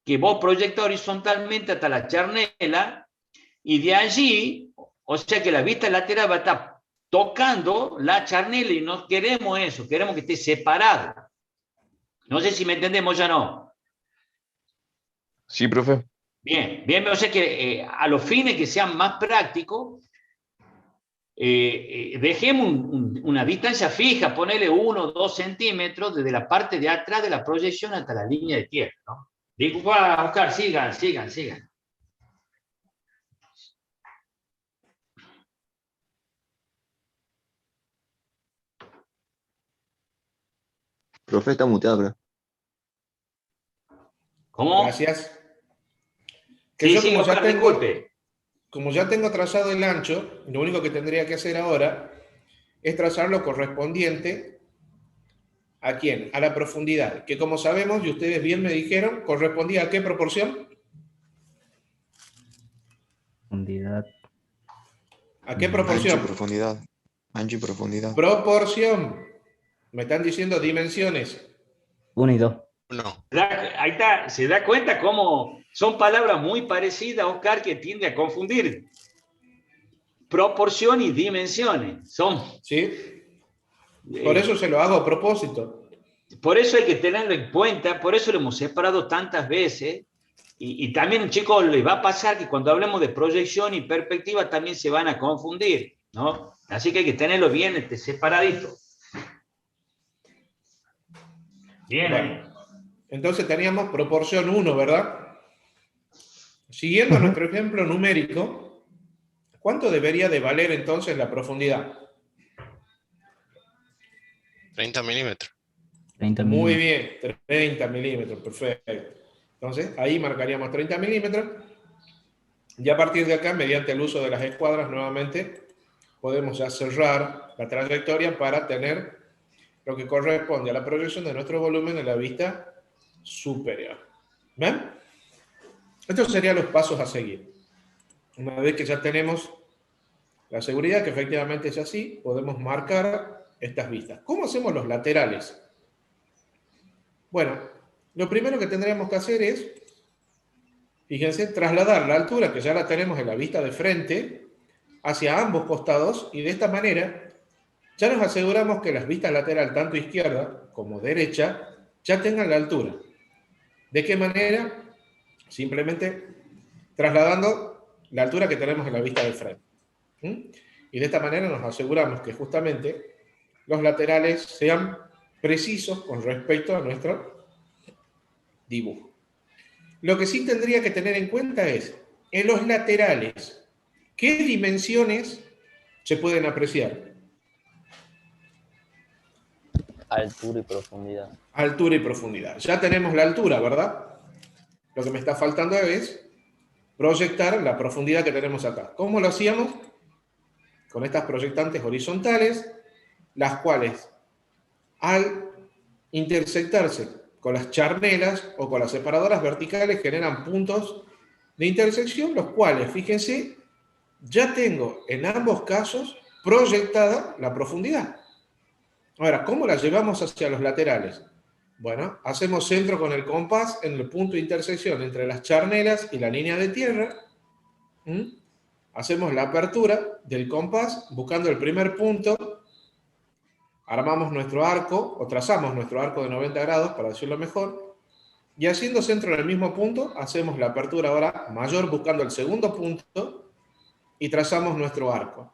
que vos proyectás horizontalmente hasta la charnela y de allí, o sea que la vista lateral va a estar tocando la charnela y no queremos eso, queremos que esté separado. No sé si me entendemos ya no. Sí, profe. Bien, o sea que a los fines que sean más prácticos, dejemos una distancia fija, ponerle 1 o 2 centímetros desde la parte de atrás de la proyección hasta la línea de tierra, ¿no? Disculpa, Oscar, sigan. Profe, está muteado, creo. ¿Cómo? Gracias. Sí, Oscar, disculpe. Como ya tengo trazado el ancho, lo único que tendría que hacer ahora es trazar lo correspondiente ¿a quién? A la profundidad, que como sabemos, y ustedes bien me dijeron, ¿correspondía a qué proporción? Profundidad. ¿A qué proporción? Ancho y profundidad. Ancho y profundidad. Proporción. Me están diciendo dimensiones. 1 y 2. No. Ahí está, se da cuenta cómo son palabras muy parecidas, Oscar, que tiende a confundir. Proporción y dimensiones. Sí. Por eso se lo hago a propósito. Por eso hay que tenerlo en cuenta, por eso lo hemos separado tantas veces. Y también, chicos, les va a pasar que cuando hablemos de proyección y perspectiva también se van a confundir, ¿no? Así que hay que tenerlo bien separadito. Bien. Bueno, entonces teníamos proporción 1, ¿verdad? Siguiendo nuestro ejemplo numérico, ¿cuánto debería de valer entonces la profundidad? 30 milímetros. 30 Muy milímetros. bien, 30 milímetros, perfecto. Entonces, ahí marcaríamos 30 milímetros. Y a partir de acá, mediante el uso de las escuadras, nuevamente, podemos ya cerrar la trayectoria para tener lo que corresponde a la proyección de nuestro volumen en la vista superior. ¿Ven? Estos serían los pasos a seguir. Una vez que ya tenemos la seguridad que efectivamente es así, podemos marcar estas vistas. ¿Cómo hacemos los laterales? Bueno, lo primero que tendríamos que hacer es, fíjense, trasladar la altura que ya la tenemos en la vista de frente hacia ambos costados y de esta manera ya nos aseguramos que las vistas laterales, tanto izquierda como derecha, ya tengan la altura. ¿De qué manera? Simplemente trasladando la altura que tenemos en la vista de frente. Y de esta manera nos aseguramos que justamente los laterales sean precisos con respecto a nuestro dibujo. Lo que sí tendría que tener en cuenta es, en los laterales, ¿qué dimensiones se pueden apreciar? Altura y profundidad. Altura y profundidad. Ya tenemos la altura, ¿verdad? Lo que me está faltando es proyectar la profundidad que tenemos acá. ¿Cómo lo hacíamos? Con estas proyectantes horizontales, las cuales al intersectarse con las charnelas o con las separadoras verticales generan puntos de intersección, los cuales, fíjense, ya tengo en ambos casos proyectada la profundidad. Ahora, ¿cómo la llevamos hacia los laterales? Bueno, hacemos centro con el compás en el punto de intersección entre las charnelas y la línea de tierra. Hacemos la apertura del compás buscando el primer punto. Armamos nuestro arco, o trazamos nuestro arco de 90 grados, para decirlo mejor. Y haciendo centro en el mismo punto, hacemos la apertura ahora mayor buscando el segundo punto y trazamos nuestro arco.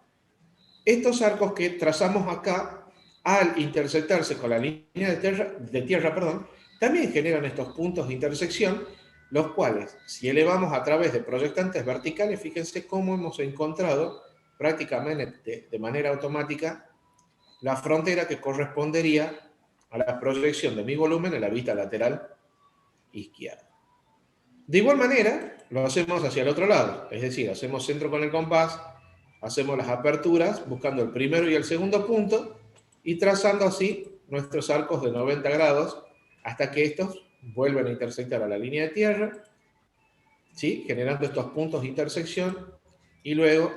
Estos arcos que trazamos acá, al intersectarse con la línea de tierra, también generan estos puntos de intersección, los cuales, si elevamos a través de proyectantes verticales, fíjense cómo hemos encontrado prácticamente de manera automática la frontera que correspondería a la proyección de mi volumen en la vista lateral izquierda. De igual manera, lo hacemos hacia el otro lado, es decir, hacemos centro con el compás, hacemos las aperturas buscando el primero y el segundo punto y trazando así nuestros arcos de 90 grados hasta que estos vuelven a intersectar a la línea de tierra, ¿sí? Generando estos puntos de intersección y luego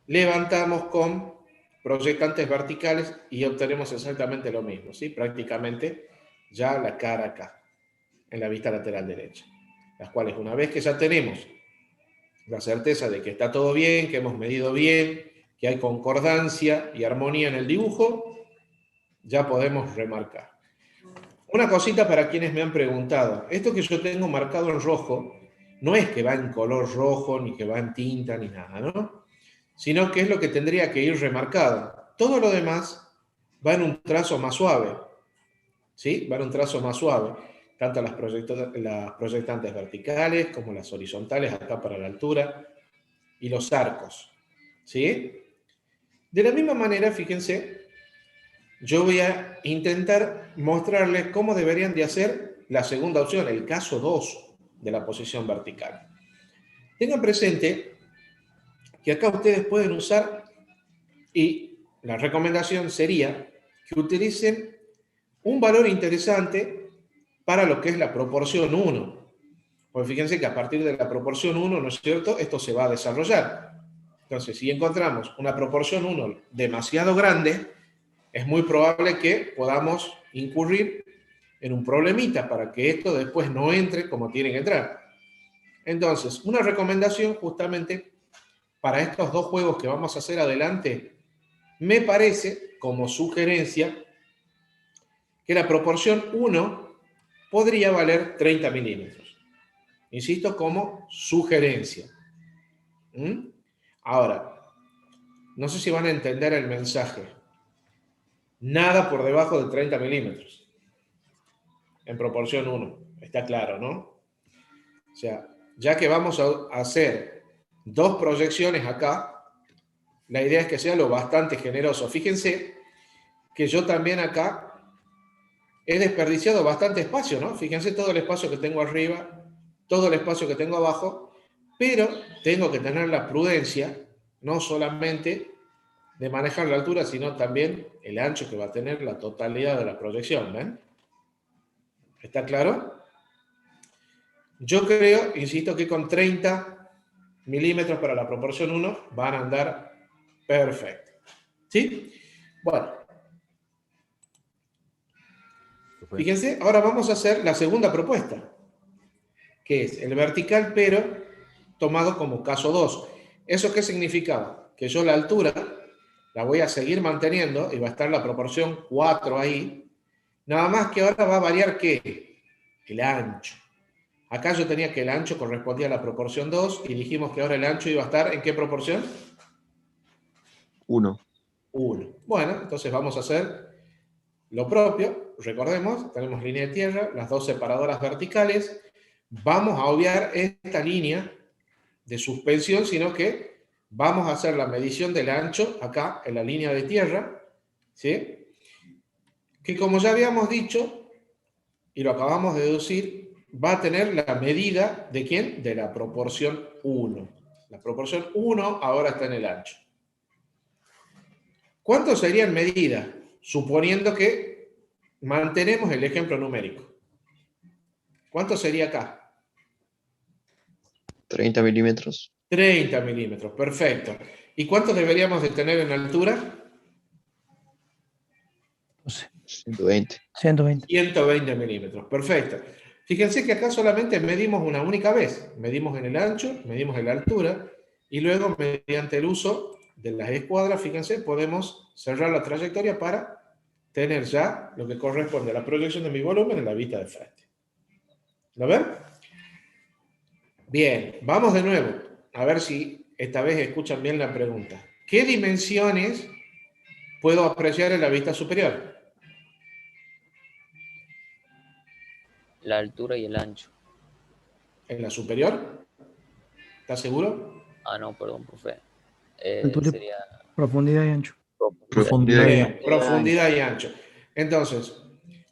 levantamos con proyectantes verticales y obtenemos exactamente lo mismo, ¿sí? Prácticamente ya la cara acá, en la vista lateral derecha. Las cuales, una vez que ya tenemos la certeza de que está todo bien, que hemos medido bien, que hay concordancia y armonía en el dibujo, ya podemos remarcar. Una cosita para quienes me han preguntado. Esto que yo tengo marcado en rojo, no es que va en color rojo, ni que va en tinta, ni nada, ¿no? Sino que es lo que tendría que ir remarcado. Todo lo demás va en un trazo más suave, ¿sí? Va en un trazo más suave. Tanto las proyectantes verticales como las horizontales, acá para la altura, y los arcos, ¿sí? De la misma manera, fíjense, yo voy a intentar mostrarles cómo deberían de hacer la segunda opción, el caso 2 de la posición vertical. Tengan presente que acá ustedes pueden usar, y la recomendación sería que utilicen un valor interesante para lo que es la proporción 1. Pues fíjense que a partir de la proporción 1, ¿no es cierto?, esto se va a desarrollar. Entonces, si encontramos una proporción 1 demasiado grande, es muy probable que podamos incurrir en un problemita para que esto después no entre como tiene que entrar. Entonces, una recomendación justamente para estos dos juegos que vamos a hacer adelante, me parece, como sugerencia, que la proporción 1 podría valer 30 milímetros. Insisto, como sugerencia. Ahora, no sé si van a entender el mensaje. Nada por debajo de 30 milímetros. En proporción 1. Está claro, ¿no? O sea, ya que vamos a hacer dos proyecciones acá, la idea es que sea lo bastante generoso. Fíjense que yo también acá he desperdiciado bastante espacio, ¿no? Fíjense todo el espacio que tengo arriba, todo el espacio que tengo abajo, pero tengo que tener la prudencia, no solamente de manejar la altura, sino también el ancho que va a tener la totalidad de la proyección, ¿ven? ¿Está claro? Yo creo, insisto, que con 30 milímetros para la proporción 1 van a andar perfecto. ¿Sí? Bueno. Fíjense, ahora vamos a hacer la segunda propuesta, que es el vertical pero tomado como caso 2. ¿Eso qué significaba? Que yo la altura la voy a seguir manteniendo y va a estar la proporción 4 ahí, nada más que ahora va a variar ¿qué? El ancho. Acá yo tenía que el ancho correspondía a la proporción 2 y dijimos que ahora el ancho iba a estar ¿en qué proporción? 1. 1. Bueno, entonces vamos a hacer lo propio. Recordemos, tenemos línea de tierra, las dos separadoras verticales. Vamos a obviar esta línea de suspensión, sino que vamos a hacer la medición del ancho acá en la línea de tierra, ¿sí? Que como ya habíamos dicho, y lo acabamos de deducir, va a tener la medida ¿de quién? De la proporción 1. La proporción 1 ahora está en el ancho. ¿Cuánto sería en medida? Suponiendo que mantenemos el ejemplo numérico. ¿Cuánto sería acá? 30 milímetros. 30 milímetros, perfecto. ¿Y cuánto deberíamos de tener en altura? 120. 120. 120 milímetros, perfecto. Fíjense que acá solamente medimos una única vez. Medimos en el ancho, medimos en la altura, y luego mediante el uso de las escuadras, fíjense, podemos cerrar la trayectoria para tener ya lo que corresponde a la proyección de mi volumen en la vista de frente. ¿Lo ven? Bien, vamos de nuevo. A ver si esta vez escuchan bien la pregunta. ¿Qué dimensiones puedo apreciar en la vista superior? La altura y el ancho. ¿En la superior? ¿Estás seguro? Ah, no, perdón, profe. Altura, Sería profundidad y ancho. Profundidad. Bien, profundidad y ancho. Entonces,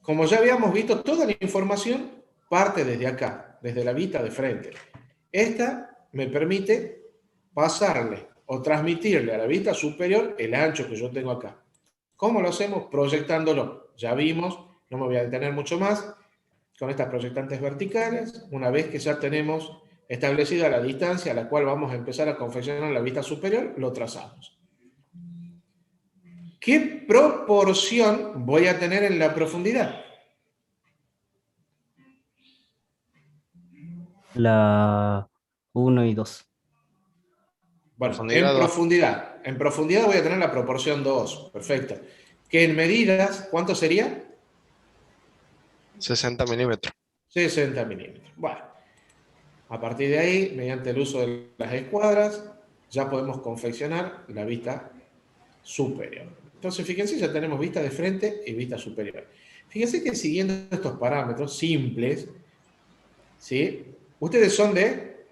como ya habíamos visto, toda la información parte desde acá, desde la vista de frente. Esta me permite pasarle o transmitirle a la vista superior el ancho que yo tengo acá. ¿Cómo lo hacemos? Proyectándolo. Ya vimos, no me voy a detener mucho más, con estas proyectantes verticales, una vez que ya tenemos establecida la distancia a la cual vamos a empezar a confeccionar la vista superior, lo trazamos. ¿Qué proporción voy a tener en la profundidad? La 1 y 2. Bueno, Profundidad en profundidad voy a tener la proporción 2, perfecto. ¿Que en medidas cuánto sería? 60 milímetros. 60 milímetros. Bueno, a partir de ahí, mediante el uso de las escuadras, ya podemos confeccionar la vista superior. Entonces, fíjense, ya tenemos vista de frente y vista superior. Fíjense que siguiendo estos parámetros simples, ¿sí? Ustedes son de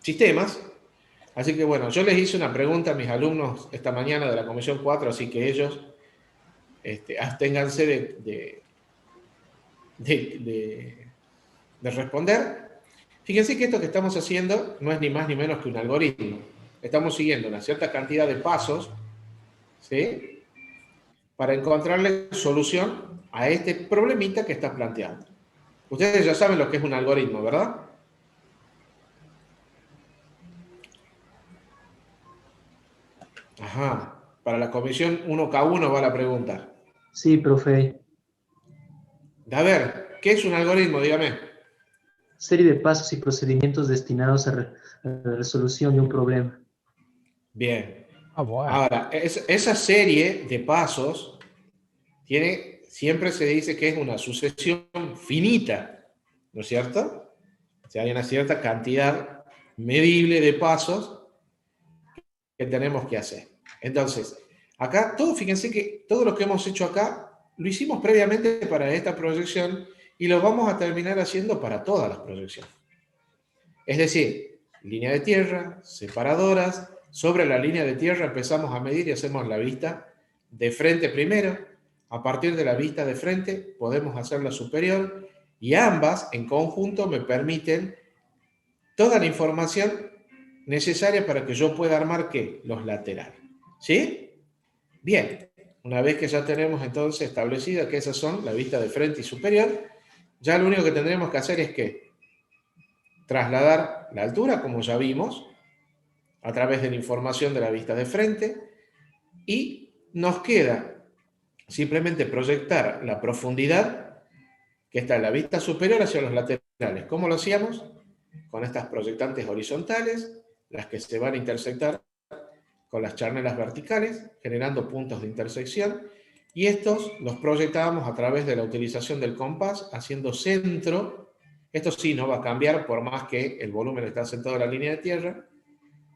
sistemas, así que bueno, yo les hice una pregunta a mis alumnos esta mañana de la Comisión 4, así que ellos absténganse de responder. Fíjense que esto que estamos haciendo no es ni más ni menos que un algoritmo. Estamos siguiendo una cierta cantidad de pasos, ¿sí?, para encontrarle solución a este problemita que está planteando. Ustedes ya saben lo que es un algoritmo, ¿verdad? Ajá. Para la comisión 1K1 va la pregunta. Sí, profe. A ver, ¿qué es un algoritmo? Dígame. Serie de pasos y procedimientos destinados a la resolución de un problema. Bien. Bueno. Ahora, esa serie de pasos siempre se dice que es una sucesión finita, ¿no es cierto? O sea, hay una cierta cantidad medible de pasos que tenemos que hacer. Entonces, acá, fíjense que todo lo que hemos hecho acá, lo hicimos previamente para esta proyección y lo vamos a terminar haciendo para todas las proyecciones. Es decir, línea de tierra, separadoras. Sobre la línea de tierra empezamos a medir y hacemos la vista de frente primero. A partir de la vista de frente podemos hacer la superior y ambas en conjunto me permiten toda la información necesaria para que yo pueda armar ¿qué? Los laterales. ¿Sí? Bien, una vez que ya tenemos entonces establecida que esas son la vista de frente y superior, ya lo único que tendremos que hacer es que trasladar la altura, como ya vimos, a través de la información de la vista de frente, y nos queda simplemente proyectar la profundidad que está en la vista superior hacia los laterales. ¿Cómo lo hacíamos? Con estas proyectantes horizontales, las que se van a intersectar con las charnelas verticales, generando puntos de intersección, y estos los proyectábamos a través de la utilización del compás, haciendo centro. Esto sí no va a cambiar por más que el volumen está sentado en la línea de tierra.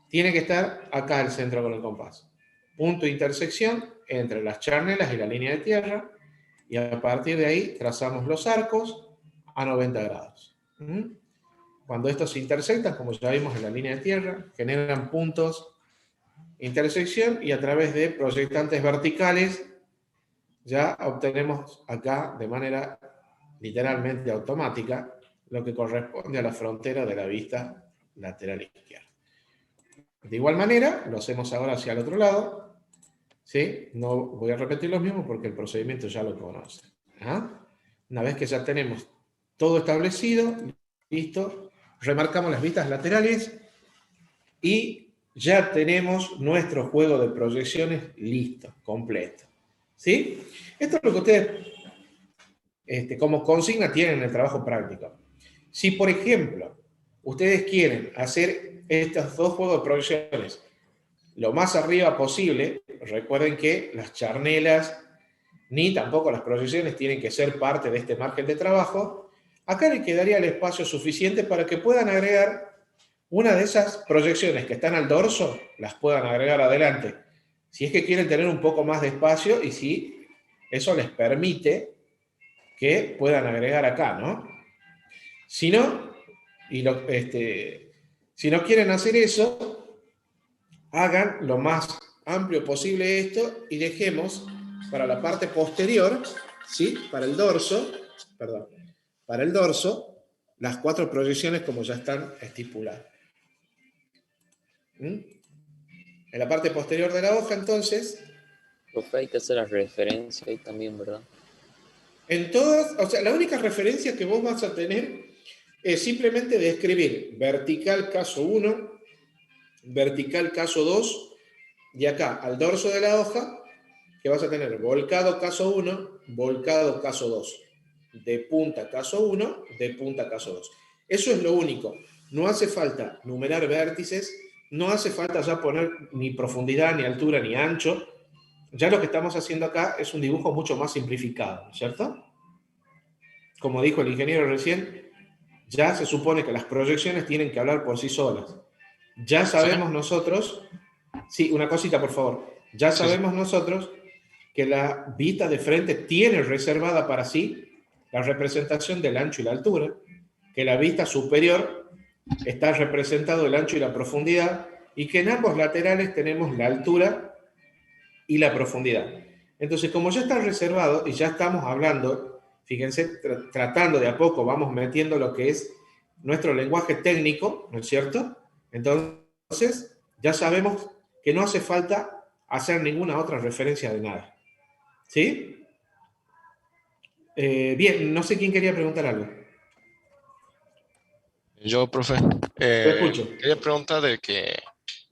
Tiene que estar acá el centro con el compás. Punto de intersección entre las charnelas y la línea de tierra, y a partir de ahí trazamos los arcos a 90 grados. Cuando estos se intersectan, como ya vimos en la línea de tierra, generan puntos de intersección y a través de proyectantes verticales ya obtenemos acá de manera literalmente automática lo que corresponde a la frontera de la vista lateral izquierda. De igual manera, lo hacemos ahora hacia el otro lado, ¿sí? No voy a repetir lo mismo porque el procedimiento ya lo conoce. ¿Ah? Una vez que ya tenemos todo establecido, listo, remarcamos las vistas laterales y ya tenemos nuestro juego de proyecciones listo, completo. ¿Sí? Esto es lo que ustedes como consigna tienen en el trabajo práctico. Si, por ejemplo, ustedes quieren hacer estos dos juegos de proyecciones lo más arriba posible, recuerden que las charnelas ni tampoco las proyecciones tienen que ser parte de este margen de trabajo. Acá les quedaría el espacio suficiente para que puedan agregar una de esas proyecciones que están al dorso, las puedan agregar adelante. Si es que quieren tener un poco más de espacio y si eso les permite que puedan agregar acá, ¿no? Si no, si no quieren hacer eso, hagan lo más amplio posible esto y dejemos para la parte posterior, ¿sí? Para el dorso, las 4 proyecciones como ya están estipuladas. En la parte posterior de la hoja, entonces... Profe, hay que hacer la referencia ahí también, ¿verdad? En todas, o sea, la única referencia que vos vas a tener es simplemente describir vertical caso 1, vertical caso 2, y acá al dorso de la hoja, que vas a tener volcado caso 1, volcado caso 2, de punta caso 1, de punta caso 2. Eso es lo único. No hace falta numerar vértices, no hace falta ya poner ni profundidad, ni altura, ni ancho. Ya lo que estamos haciendo acá es un dibujo mucho más simplificado, ¿cierto? Como dijo el ingeniero recién, ya se supone que las proyecciones tienen que hablar por sí solas. Ya sabemos nosotros, sí, una cosita por favor, ya sabemos nosotros que la vista de frente tiene reservada para sí la representación del ancho y la altura, que la vista superior está representado el ancho y la profundidad, y que en ambos laterales tenemos la altura y la profundidad. Entonces, como ya está reservado y ya estamos hablando, fíjense, tratando de a poco, vamos metiendo lo que es nuestro lenguaje técnico, ¿no es cierto? Entonces, ya sabemos que no hace falta hacer ninguna otra referencia de nada. ¿Sí? Bien, no sé quién quería preguntar algo. Yo, profe, Te escucho. quería preguntar de que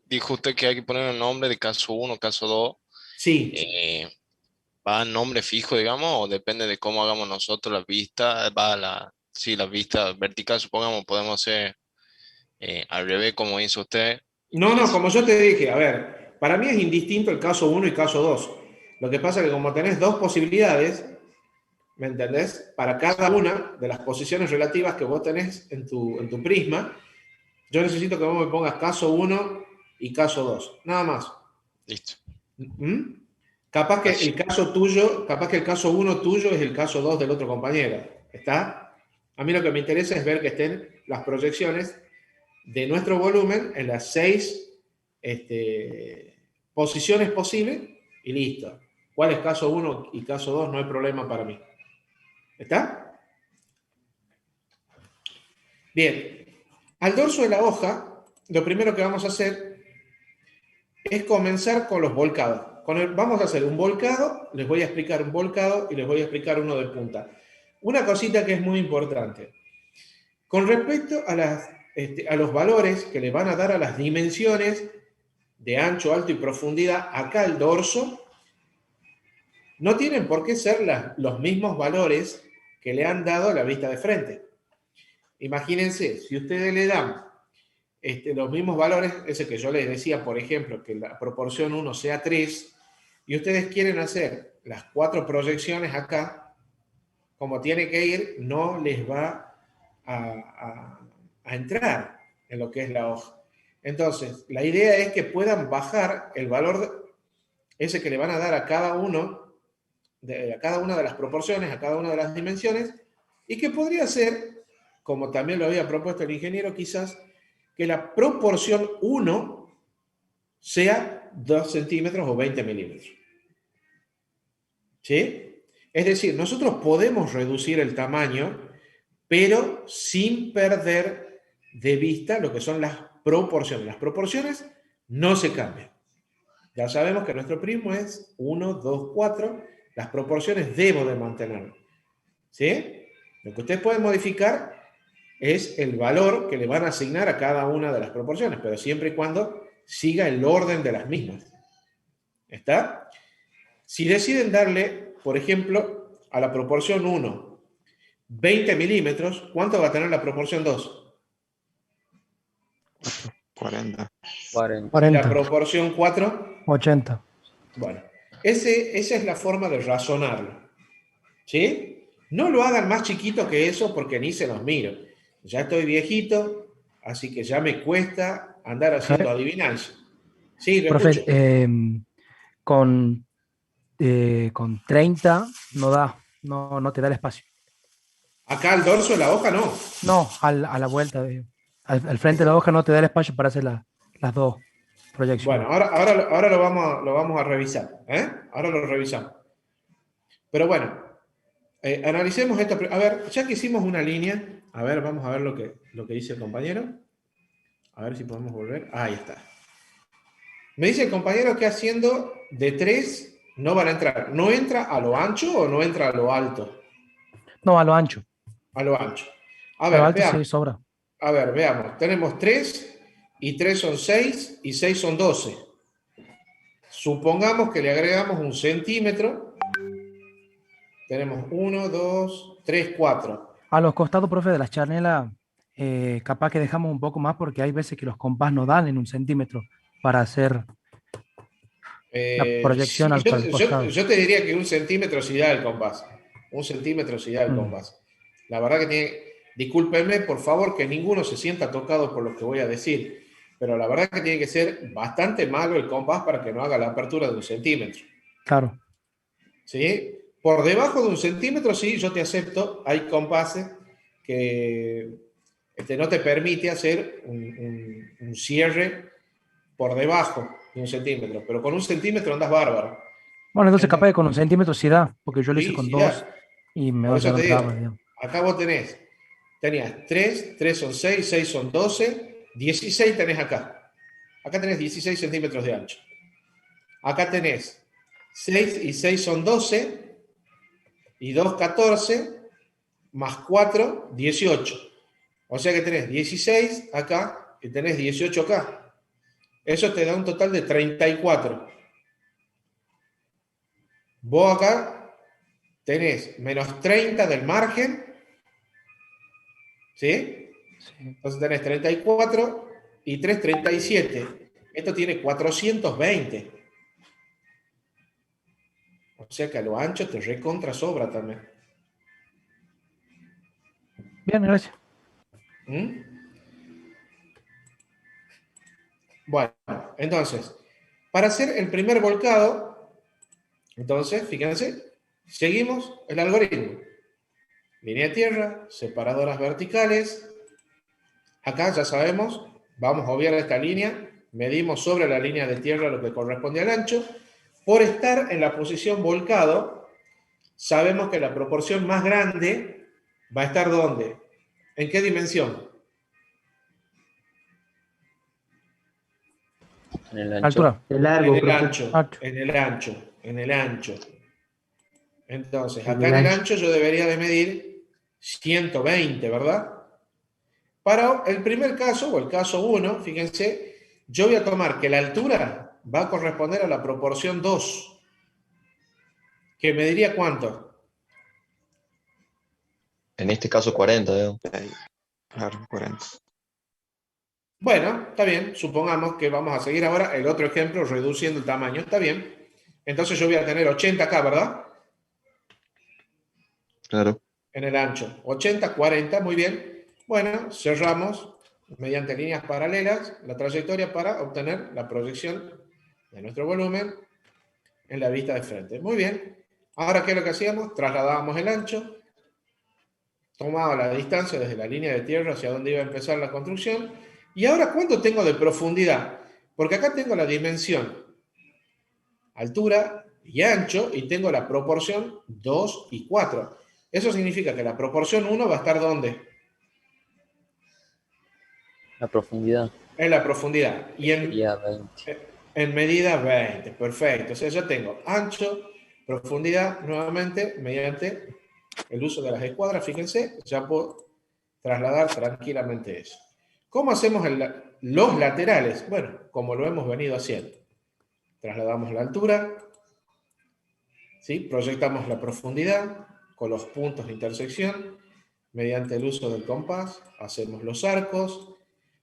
dijo usted que hay que poner el nombre de caso 1, caso 2. Sí. ¿Va a nombre fijo, digamos, o depende de cómo hagamos nosotros la vista? Sí, la vista vertical, supongamos, podemos hacer al revés, como hizo usted. No, como yo te dije, a ver, para mí es indistinto el caso 1 y caso 2. Lo que pasa es que como tenés dos posibilidades, ¿me entendés? Para cada una de las posiciones relativas que vos tenés en tu prisma, yo necesito que vos me pongas caso 1 y caso 2. Nada más. Listo. Capaz que el caso tuyo, capaz que el caso 1 tuyo es el caso 2 del otro compañero. ¿Está? A mí lo que me interesa es ver que estén las proyecciones de nuestro volumen en las 6 posiciones posibles y listo. ¿Cuál es caso 1 y caso 2? No hay problema para mí. ¿Está? Bien. Al dorso de la hoja, lo primero que vamos a hacer es comenzar con los volcados. Vamos a hacer un volcado, les voy a explicar un volcado y les voy a explicar uno de punta. Una cosita que es muy importante. Con respecto a los valores que le van a dar a las dimensiones de ancho, alto y profundidad acá al dorso, no tienen por qué ser los mismos valores que le han dado a la vista de frente. Imagínense, si ustedes le dan los mismos valores, ese que yo les decía, por ejemplo, que la proporción 1 sea 3, y ustedes quieren hacer las 4 proyecciones acá, como tiene que ir, no les va a entrar en lo que es la hoja. Entonces, la idea es que puedan bajar el valor ese que le van a dar a cada una de las proporciones, a cada una de las dimensiones, y que podría ser, como también lo había propuesto el ingeniero, quizás, que la proporción 1 sea 2 centímetros o 20 milímetros. ¿Sí? Es decir, nosotros podemos reducir el tamaño, pero sin perder de vista lo que son las proporciones. Las proporciones no se cambian. Ya sabemos que nuestro prisma es 1, 2, 4. Las proporciones debo de mantener. ¿Sí? Lo que ustedes pueden modificar es el valor que le van a asignar a cada una de las proporciones, pero siempre y cuando siga el orden de las mismas. ¿Está? Si deciden darle, por ejemplo, a la proporción 1, 20 milímetros, ¿cuánto va a tener la proporción 2? 40. ¿Y la proporción 4? 80. Bueno, esa es la forma de razonarlo. ¿Sí? No lo hagan más chiquito que eso porque ni se los miro. Ya estoy viejito, así que ya me cuesta andar haciendo adivinanza. Sí, lo Profe, escucho. con 30 no da, no te da el espacio. Acá al dorso de la hoja no. No, a la vuelta, al frente de la hoja no te da el espacio para hacer las dos proyecciones. Bueno, ahora lo vamos a revisar. Ahora lo revisamos. Pero bueno, analicemos esto. A ver, ya que hicimos una línea, a ver, vamos a ver lo que dice el compañero. A ver si podemos volver. Ahí está. Me dice el compañero que haciendo de 3 no van a entrar. ¿No entra a lo ancho o no entra a lo alto? No, a lo ancho. A lo ancho. A A ver, lo alto veamos. sí sobra. A ver, veamos. Tenemos 3 y 3 son 6 y 6 son 12. Supongamos que le agregamos 1 centímetro. Tenemos 1, 2, 3, 4. A los costados, profe, de las charnelas, capaz que dejamos un poco más porque hay veces que los compás no dan en 1 centímetro para hacer la proyección Sí, al costado. yo te diría que 1 centímetro sí da el compás. 1 centímetro sí da el compás. La verdad que tiene... Discúlpenme, por favor, que ninguno se sienta tocado por lo que voy a decir, pero la verdad que tiene que ser bastante malo el compás para que no haga la apertura de 1 centímetro. Claro. ¿Sí? Por debajo de 1 centímetro, sí, yo te acepto. Hay compases que no te permite hacer un cierre por debajo de 1 centímetro, pero con 1 centímetro andas bárbaro. Bueno, entonces capaz que con 1 centímetro sí da, porque yo lo hice Sí, con sí 2 da. y me Por va a eso te dar digo, digamos. acá vos tenías 3, 3 son 6, 6 son 12, 16 tenés acá. Acá tenés 16 centímetros de ancho. Acá tenés 6 y 6 son 12, y 2, 14, más 4, 18. O sea que tenés 16 acá y tenés 18 acá. Eso te da un total de 34. Vos acá tenés menos 30 del margen. ¿Sí? Entonces tenés 34 y 3, 37. Esto tiene 420. O sea que a lo ancho te recontra sobra también. Bien, gracias. Bueno, entonces, para hacer el primer volcado, entonces, fíjense, seguimos el algoritmo. Línea de tierra, separadoras verticales. Acá ya sabemos, vamos a obviar esta línea, medimos sobre la línea de tierra lo que corresponde al ancho. Por estar en la posición volcado, sabemos que la proporción más grande va a estar ¿dónde? ¿En qué dimensión? En el ancho. Altura. El largo, en el profe. ancho, en el ancho. Entonces, En acá el en el ancho. ancho yo debería de medir 120, ¿verdad? Para el primer caso, o el caso 1, fíjense, yo voy a tomar que la altura va a corresponder a la proporción 2, que mediría ¿cuánto? En este caso 40, ¿no? Claro, 40. Bueno, está bien, supongamos que vamos a seguir ahora el otro ejemplo, reduciendo el tamaño, está bien. Entonces yo voy a tener 80 acá, ¿verdad? Claro. En el ancho. 80, 40, muy bien. Bueno, cerramos mediante líneas paralelas la trayectoria para obtener la proyección de nuestro volumen en la vista de frente. Muy bien. Ahora, ¿qué es lo que hacíamos? Trasladábamos el ancho, tomaba la distancia desde la línea de tierra hacia donde iba a empezar la construcción. Y ahora, ¿cuánto tengo de profundidad? Porque acá tengo la dimensión, altura y ancho, y tengo la proporción 2 y 4. Eso significa que la proporción 1 va a estar ¿dónde? La profundidad. En la profundidad. Y Sería 20. en medida 20. Perfecto. O sea, yo tengo ancho, profundidad, nuevamente, mediante el uso de las escuadras, fíjense, ya puedo trasladar tranquilamente eso. ¿Cómo hacemos los laterales? Bueno, como lo hemos venido haciendo. Trasladamos la altura, ¿sí? Proyectamos la profundidad con los puntos de intersección, mediante el uso del compás, hacemos los arcos.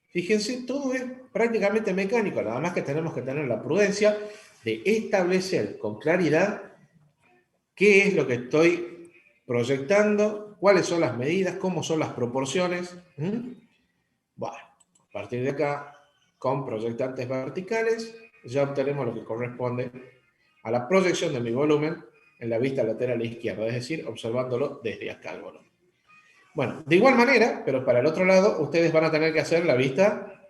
Fíjense, todo es prácticamente mecánico, nada más que tenemos que tener la prudencia de establecer con claridad qué es lo que estoy proyectando, cuáles son las medidas, cómo son las proporciones. Bueno, a partir de acá, con proyectantes verticales, ya obtenemos lo que corresponde a la proyección de mi volumen en la vista lateral izquierda, es decir, observándolo desde acá el volumen. Bueno, de igual manera, pero para el otro lado, ustedes van a tener que hacer la vista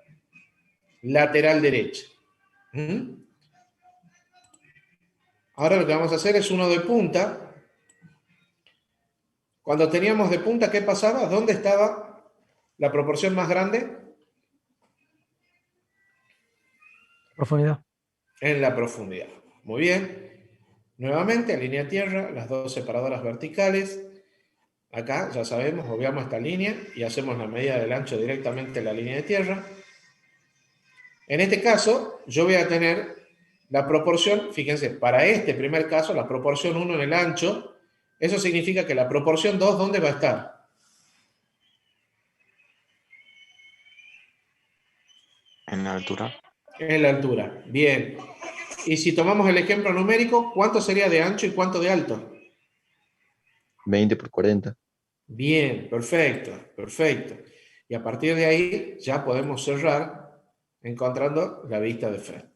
lateral derecha. Ahora lo que vamos a hacer es uno de punta. Cuando teníamos de punta, ¿qué pasaba? ¿Dónde estaba la proporción más grande? Profundidad. En la profundidad. Muy bien. Nuevamente, línea tierra, las dos separadoras verticales. Acá, ya sabemos, obviamos esta línea y hacemos la medida del ancho directamente en la línea de tierra. En este caso, yo voy a tener la proporción, fíjense, para este primer caso, la proporción 1 en el ancho, eso significa que la proporción 2, ¿dónde va a estar? En la altura. En la altura, bien. Y si tomamos el ejemplo numérico, ¿cuánto sería de ancho y cuánto de alto? 20 por 40. Bien, perfecto, perfecto. Y a partir de ahí ya podemos cerrar encontrando la vista de frente.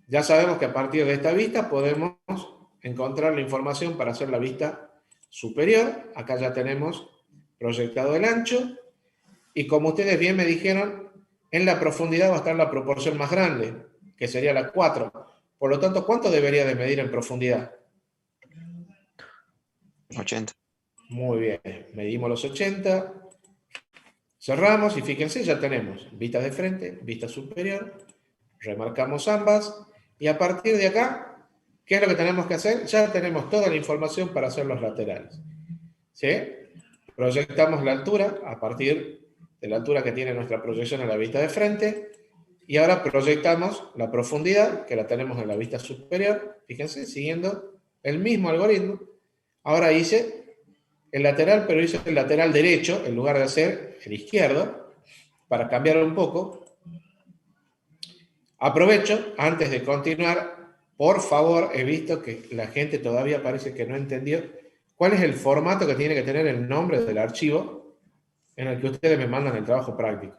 Ya sabemos que a partir de esta vista podemos encontrar la información para hacer la vista superior. Acá ya tenemos proyectado el ancho. Y como ustedes bien me dijeron, en la profundidad va a estar la proporción más grande, que sería la 4. Por lo tanto, ¿cuánto debería de medir en profundidad? 80. Muy bien, medimos los 80, cerramos y fíjense, ya tenemos vista de frente, vista superior, remarcamos ambas y a partir de acá, ¿qué es lo que tenemos que hacer? Ya tenemos toda la información para hacer los laterales. ¿Sí? Proyectamos la altura a partir de la altura que tiene nuestra proyección en la vista de frente y ahora proyectamos la profundidad que la tenemos en la vista superior, fíjense, siguiendo el mismo algoritmo. Ahora hice el lateral, pero hice el lateral derecho en lugar de hacer el izquierdo, para cambiar un poco. Aprovecho, antes de continuar, por favor, he visto que la gente todavía parece que no entendió cuál es el formato que tiene que tener el nombre del archivo en el que ustedes me mandan el trabajo práctico.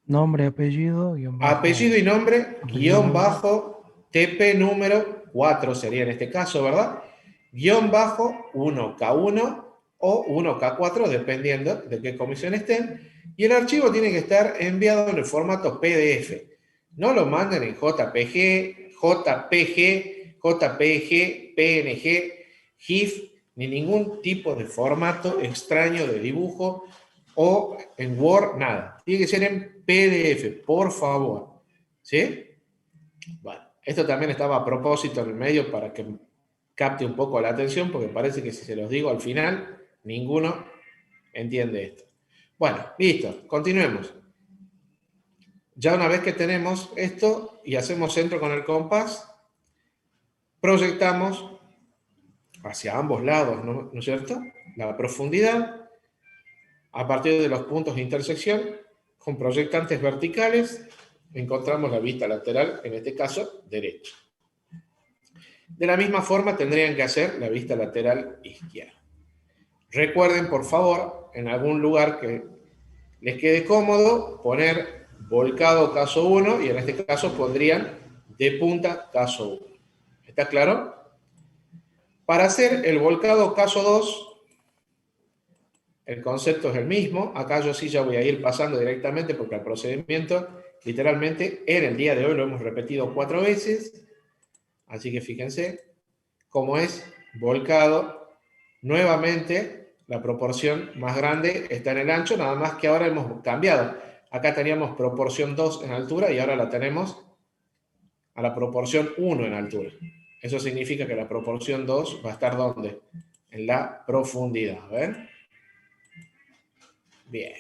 Nombre, apellido, guión bajo. Apellido y nombre, guión bajo, TP número 4 sería en este caso, ¿verdad? Guión bajo 1K1 o 1K4, dependiendo de qué comisión estén, y el archivo tiene que estar enviado en el formato PDF. No lo manden en JPG, PNG, GIF, ni ningún tipo de formato extraño de dibujo, o en Word, nada. Tiene que ser en PDF, por favor. ¿Sí? Bueno, esto también estaba a propósito en el medio para que capte un poco la atención, porque parece que si se los digo al final, ninguno entiende esto. Bueno, listo, continuemos. Ya una vez que tenemos esto y hacemos centro con el compás, proyectamos hacia ambos lados, ¿no es cierto? La profundidad a partir de los puntos de intersección con proyectantes verticales encontramos la vista lateral, en este caso derecha. De la misma forma tendrían que hacer la vista lateral izquierda. Recuerden, por favor, en algún lugar que les quede cómodo, poner volcado caso 1 y en este caso pondrían de punta caso 1. ¿Está claro? Para hacer el volcado caso 2, el concepto es el mismo. Acá yo sí ya voy a ir pasando directamente porque el procedimiento, literalmente, en el día de hoy lo hemos repetido 4 veces. Así que fíjense cómo es volcado. Nuevamente, la proporción más grande está en el ancho, nada más que ahora hemos cambiado. Acá teníamos proporción 2 en altura y ahora la tenemos a la proporción 1 en altura. Eso significa que la proporción 2 va a estar ¿dónde? en la profundidad. ¿Ven? Bien.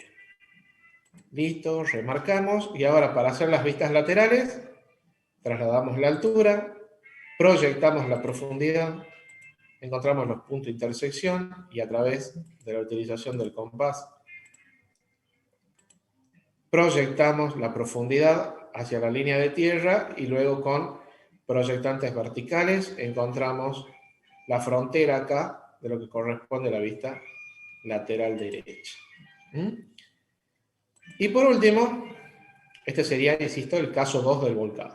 Listo, remarcamos. Y ahora para hacer las vistas laterales, trasladamos la altura, proyectamos la profundidad, encontramos los puntos de intersección y a través de la utilización del compás proyectamos la profundidad hacia la línea de tierra y luego con proyectantes verticales encontramos la frontera acá de lo que corresponde a la vista lateral derecha. Y por último, este sería, insisto, el caso 2 del volcán.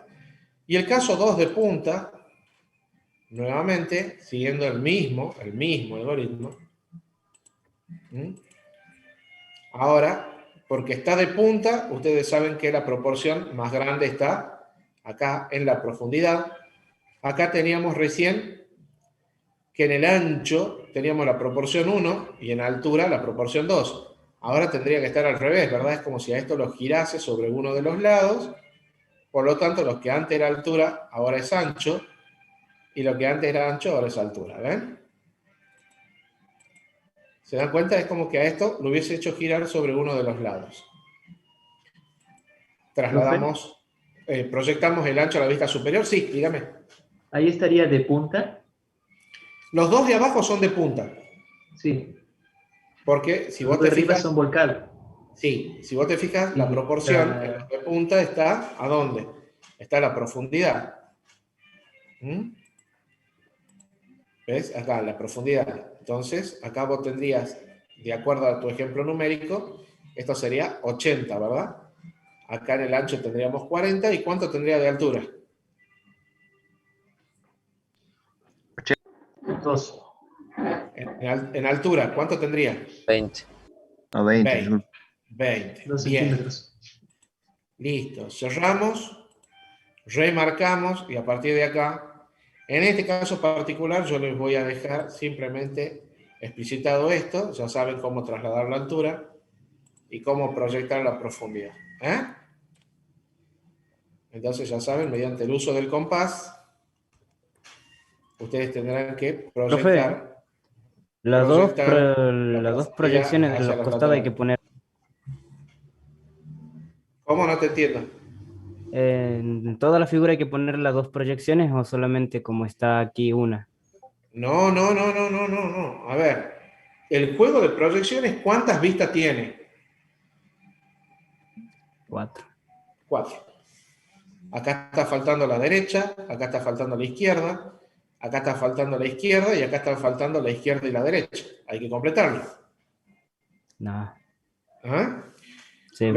Y el caso 2 de punta, nuevamente, siguiendo el mismo algoritmo. Ahora, porque está de punta, ustedes saben que la proporción más grande está acá en la profundidad. Acá teníamos recién que en el ancho teníamos la proporción 1 y en altura la proporción 2. Ahora tendría que estar al revés, ¿verdad? Es como si a esto lo girase sobre uno de los lados. Por lo tanto, lo que antes era altura, ahora es ancho. Y lo que antes era ancho, ahora es altura. ¿Ven? ¿Se dan cuenta? Es como que a esto lo hubiese hecho girar sobre uno de los lados. Trasladamos, proyectamos el ancho a la vista superior. Sí, dígame. Ahí estaría de punta. Los dos de abajo son de punta. Sí. Porque si vos los de te arriba fijas... son volcán. Sí, si vos te fijas, la proporción en los de punta está ¿a dónde? Está la profundidad. ¿Ves? Acá, la profundidad. Entonces, acá vos tendrías, de acuerdo a tu ejemplo numérico, esto sería 80, ¿verdad? Acá en el ancho tendríamos 40. ¿Y cuánto tendría de altura? 2. En altura, ¿cuánto tendría? 20. No, 20. 20. 2 Bien. centímetros. Listo. Cerramos, remarcamos y a partir de acá, en este caso particular, yo les voy a dejar simplemente explicitado esto. Ya saben cómo trasladar la altura y cómo proyectar la profundidad. Entonces ya saben, mediante el uso del compás, ustedes tendrán que proyectar. Profe, las dos proyecciones de los costados hay que poner. ¿Cómo? No te entiendo. ¿En toda la figura hay que poner las dos proyecciones o solamente como está aquí una? No. A ver, el juego de proyecciones, ¿cuántas vistas tiene? 4. 4. Acá está faltando la derecha, acá está faltando la izquierda, acá está faltando la izquierda y acá está faltando la izquierda y la derecha. Hay que completarlo. No. Sí,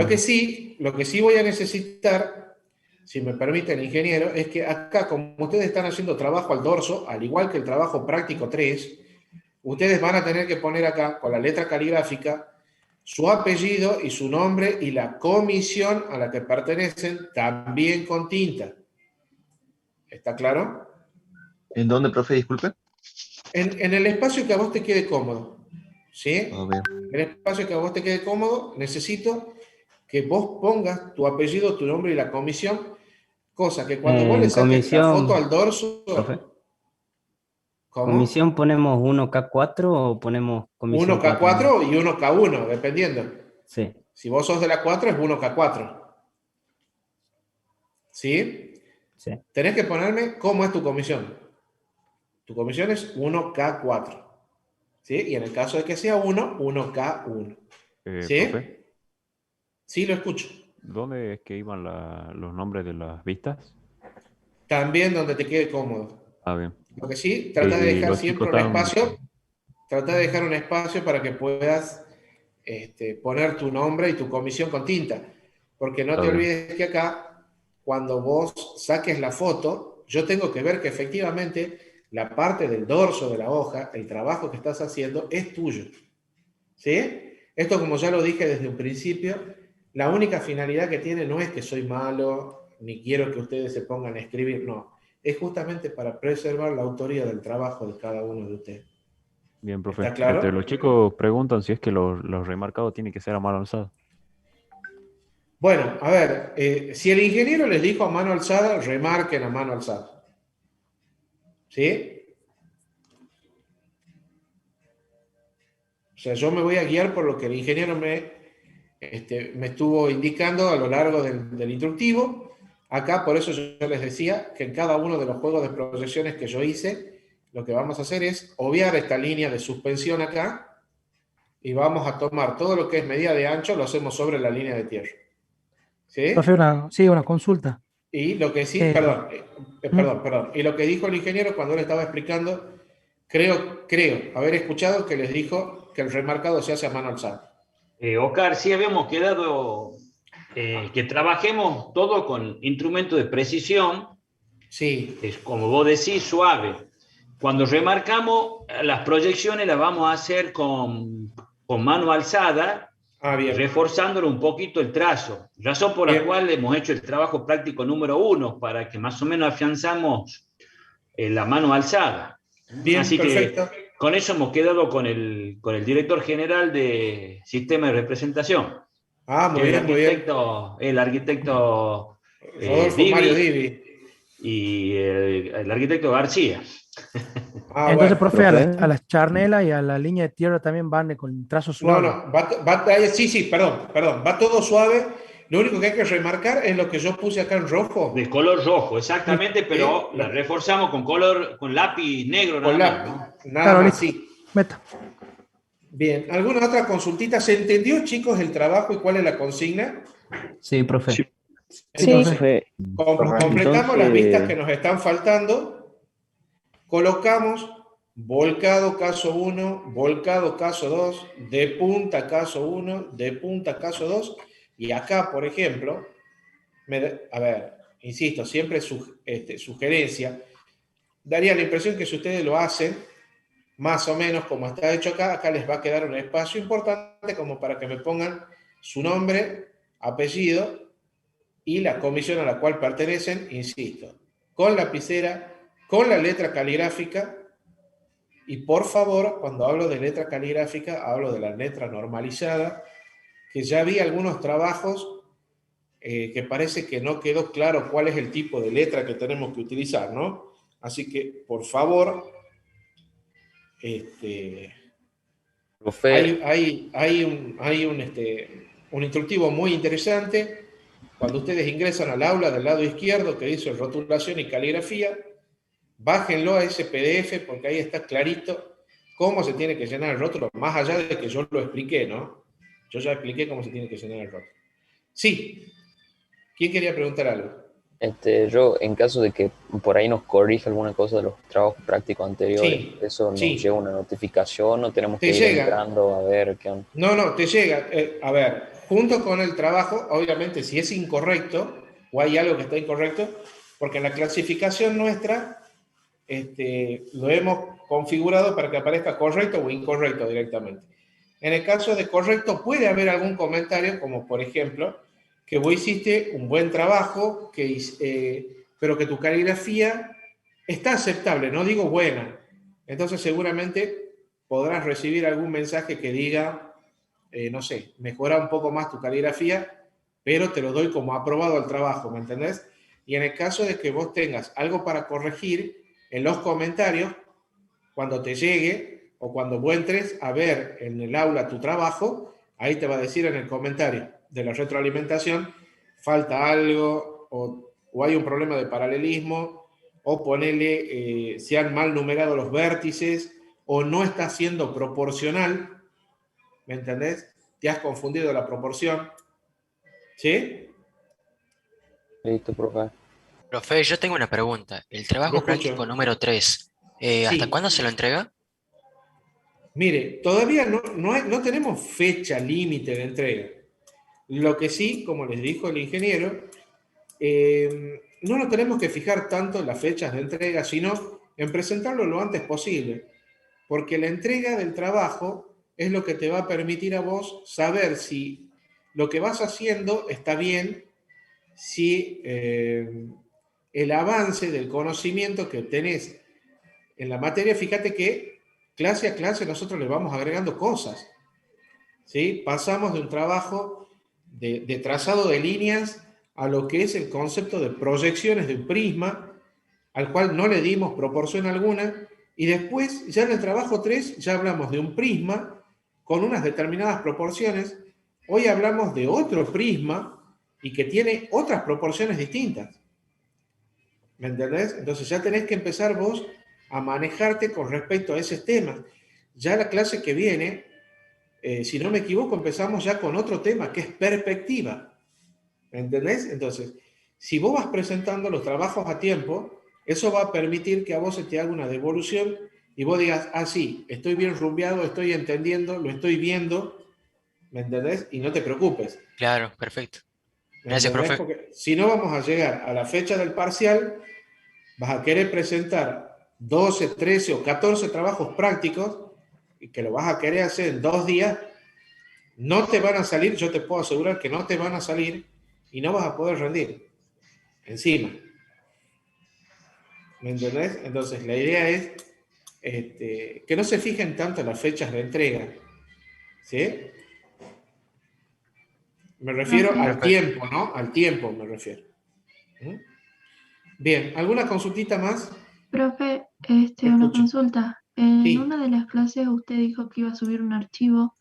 lo que sí voy a necesitar, si me permite el ingeniero, es que acá, como ustedes están haciendo trabajo al dorso, al igual que el trabajo práctico 3, ustedes van a tener que poner acá, con la letra caligráfica, su apellido y su nombre y la comisión a la que pertenecen, también con tinta. ¿Está claro? ¿En dónde, profe? Disculpe. En el espacio que a vos te quede cómodo. ¿Sí? En el espacio que a vos te quede cómodo, necesito que vos pongas tu apellido, tu nombre y la comisión, cosa que cuando vos le saques la foto al dorso... Profe. ¿Cómo? ¿Comisión ponemos 1K4 o ponemos comisión 1K4 y 1K1, dependiendo. Sí. Si vos sos de la 4, es 1K4. ¿Sí? Sí. Tenés que ponerme cómo es tu comisión. Tu comisión es 1K4. ¿Sí? Y en el caso de que sea 1, 1K1. ¿Sí? ¿Profe? Sí, lo escucho. ¿Dónde es que iban los nombres de las vistas? También donde te quede cómodo. Ah, bien. Lo que sí, trata de dejar siempre un espacio. Trata de dejar un espacio para que puedas poner tu nombre y tu comisión con tinta. Porque no te olvides que acá, cuando vos saques la foto, yo tengo que ver que efectivamente la parte del dorso de la hoja, el trabajo que estás haciendo, es tuyo. ¿Sí? Esto, como ya lo dije desde un principio, la única finalidad que tiene no es que soy malo, ni quiero que ustedes se pongan a escribir, no. Es justamente para preservar la autoría del trabajo de cada uno de ustedes. Bien, profe. ¿Está claro? Los chicos preguntan si es que los remarcados tienen que ser a mano alzada. Bueno, a ver, si el ingeniero les dijo a mano alzada, remarquen a mano alzada. ¿Sí? sea, yo me voy a guiar por lo que el ingeniero me estuvo indicando a lo largo del instructivo. Acá, por eso yo les decía que en cada uno de los juegos de proyecciones que yo hice, lo que vamos a hacer es obviar esta línea de suspensión acá y vamos a tomar todo lo que es medida de ancho, lo hacemos sobre la línea de tierra. ¿Sí? Profe, una consulta. Y lo que sí, perdón. Y lo que dijo el ingeniero cuando él estaba explicando, creo haber escuchado que les dijo que el remarcado se hace a mano alzada. Oscar, sí habíamos quedado que trabajemos todo con instrumentos de precisión. Sí. Es como vos decís, suave. Cuando remarcamos, las proyecciones las vamos a hacer con mano alzada, reforzándole un poquito el trazo. Razón por la cual hemos hecho el trabajo práctico número 1, para que más o menos afianzamos la mano alzada. Bien, así perfecto. Que con eso hemos quedado con el director general de Sistema de Representación. Muy bien. El arquitecto Rodolfo Mario Divi. Y el arquitecto García. Entonces, profe, a las charnelas y a la línea de tierra también van con trazo suave. Perdón, va todo suave. Lo único que hay que remarcar es lo que yo puse acá en rojo. De color rojo, exactamente, pero la reforzamos con lápiz negro. Nada más, sí. Meta. Bien, ¿alguna otra consultita? ¿Se entendió, chicos, el trabajo y cuál es la consigna? Sí, profe. Entonces, completamos las vistas que nos están faltando. Colocamos volcado caso 1, volcado caso 2, de punta caso 1, de punta caso 2. Y acá, por ejemplo, insisto, siempre sugerencia, daría la impresión que si ustedes lo hacen, más o menos como está hecho acá les va a quedar un espacio importante como para que me pongan su nombre, apellido y la comisión a la cual pertenecen, insisto, con lapicera, con la letra caligráfica. Y por favor, cuando hablo de letra caligráfica, hablo de la letra normalizada, que ya vi algunos trabajos que parece que no quedó claro cuál es el tipo de letra que tenemos que utilizar, ¿no? Así que, por favor, hay un instructivo muy interesante. Cuando ustedes ingresan al aula del lado izquierdo, que dice rotulación y caligrafía, bájenlo a ese PDF porque ahí está clarito cómo se tiene que llenar el rótulo, más allá de que yo lo expliqué, ¿no? Yo ya expliqué cómo se tiene que llenar el rótulo. Sí. ¿Quién quería preguntar algo? Yo, en caso de que por ahí nos corrija alguna cosa de los trabajos prácticos anteriores, Sí, ¿eso nos llega una notificación o tenemos que ir entrando a ver qué onda? No, te llega. A ver, junto con el trabajo, obviamente, si es incorrecto o hay algo que está incorrecto, porque en la clasificación nuestra lo hemos configurado para que aparezca correcto o incorrecto directamente. En el caso de correcto, puede haber algún comentario, como por ejemplo, que vos hiciste un buen trabajo, pero que tu caligrafía está aceptable, no digo buena. Entonces seguramente podrás recibir algún mensaje que diga, no sé, mejora un poco más tu caligrafía, pero te lo doy como aprobado el trabajo, ¿me entendés? Y en el caso de que vos tengas algo para corregir, en los comentarios, cuando te llegue o cuando vos entres a ver en el aula tu trabajo, ahí te va a decir en el comentario de la retroalimentación, falta algo o hay un problema de paralelismo o ponele, se han mal numerado los vértices o no está siendo proporcional, ¿me entendés? Te has confundido la proporción. ¿Sí? Listo, profe. Profe, yo tengo una pregunta. El trabajo práctico número 3, ¿hasta cuándo se lo entrega? Mire, todavía no tenemos fecha límite de entrega. Lo que sí, como les dijo el ingeniero, no nos tenemos que fijar tanto en las fechas de entrega, sino en presentarlo lo antes posible. Porque la entrega del trabajo es lo que te va a permitir a vos saber si lo que vas haciendo está bien, si el avance del conocimiento que tenés en la materia, fíjate que clase a clase nosotros le vamos agregando cosas, ¿sí? Pasamos de un trabajo de trazado de líneas a lo que es el concepto de proyecciones de un prisma, al cual no le dimos proporción alguna, y después, ya en el trabajo 3, ya hablamos de un prisma con unas determinadas proporciones. Hoy hablamos de otro prisma y que tiene otras proporciones distintas. ¿Me entendés? Entonces ya tenés que empezar vos a manejarte con respecto a esos temas. Ya la clase que viene, si no me equivoco, empezamos ya con otro tema que es perspectiva. ¿Me entendés? Entonces, si vos vas presentando los trabajos a tiempo, eso va a permitir que a vos se te haga una devolución y vos digas, ah, sí, estoy bien rumbeado, estoy entendiendo, lo estoy viendo, ¿me entendés? Y no te preocupes. Claro, perfecto. Gracias, profe. Porque si no vamos a llegar a la fecha del parcial, vas a querer presentar 12, 13 o 14 trabajos prácticos y que lo vas a querer hacer en 2 días, no te van a salir, yo te puedo asegurar que no te van a salir y no vas a poder rendir encima. ¿Me entendés? Entonces la idea es que no se fijen tanto en las fechas de entrega. ¿Sí? Me refiero al tiempo, ¿no? Al tiempo me refiero. Bien, ¿alguna consultita más? Profe, una consulta. En una de las clases usted dijo que iba a subir un archivo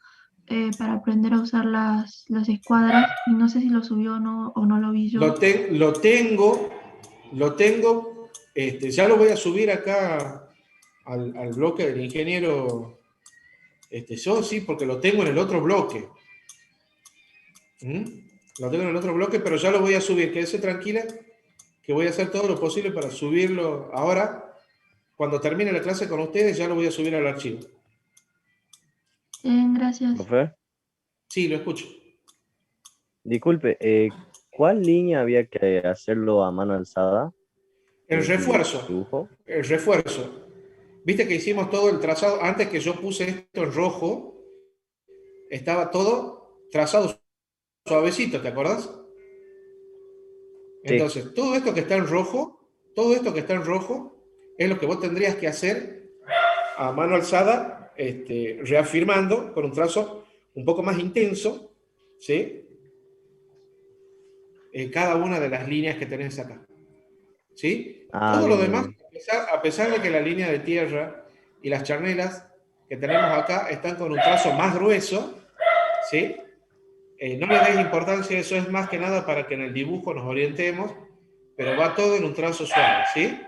para aprender a usar las escuadras y no sé si lo subió o no lo vi yo. Lo tengo, ya lo voy a subir acá al bloque del ingeniero. Yo sí, porque lo tengo en el otro bloque. Lo tengo en el otro bloque, pero ya lo voy a subir. Quédese tranquila, que voy a hacer todo lo posible para subirlo ahora. Cuando termine la clase con ustedes, ya lo voy a subir al archivo. Gracias. ¿Profe? Sí, lo escucho. Disculpe, ¿cuál línea había que hacerlo a mano alzada? El refuerzo. Dibujo. El refuerzo. Viste que hicimos todo el trazado. Antes que yo puse esto en rojo, estaba todo trazado suavecito, ¿te acordás? Sí. Entonces, todo esto que está en rojo, es lo que vos tendrías que hacer a mano alzada, reafirmando con un trazo un poco más intenso, ¿sí? Cada una de las líneas que tenés acá, ¿sí? Todo lo demás, a pesar de que la línea de tierra y las charnelas que tenemos acá están con un trazo más grueso, ¿sí? No le des importancia, eso es más que nada para que en el dibujo nos orientemos, pero va todo en un trazo suave, ¿sí?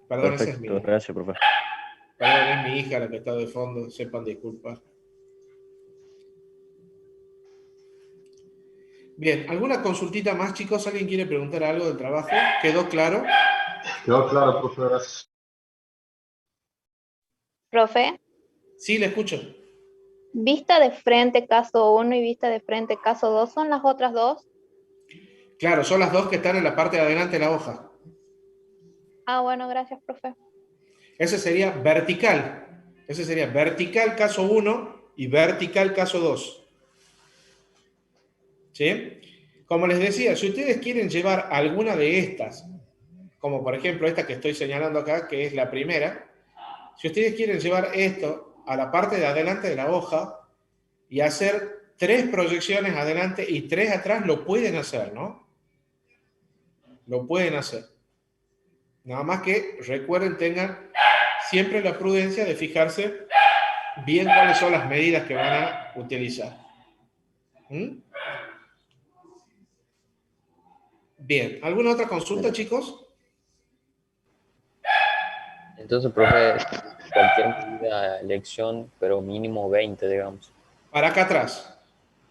Perdón, esa es mi hija. Gracias, profe. Perdón, es mi hija la que está de fondo, sepan disculpar. Bien, ¿alguna consultita más, chicos? ¿Alguien quiere preguntar algo del trabajo? ¿Quedó claro? Quedó claro, profe, gracias. Profe, Sí, le escucho. vista de frente caso 1 y vista de frente caso 2, ¿son las otras dos? Claro, son las dos que están en la parte de adelante de la hoja. Ah, bueno, gracias, profe. Ese sería vertical. Ese sería vertical caso 1 y vertical caso 2. ¿Sí? Como les decía, si ustedes quieren llevar alguna de estas, como por ejemplo esta que estoy señalando acá, que es la primera, si ustedes quieren llevar esto a la parte de adelante de la hoja y hacer 3 proyecciones adelante y 3 atrás, lo pueden hacer, ¿no? Lo pueden hacer. Nada más que recuerden, tengan siempre la prudencia de fijarse bien cuáles son las medidas que van a utilizar. Bien, ¿alguna otra consulta, chicos? Entonces, profe, cualquier medida, elección, pero mínimo 20, digamos. Para acá atrás.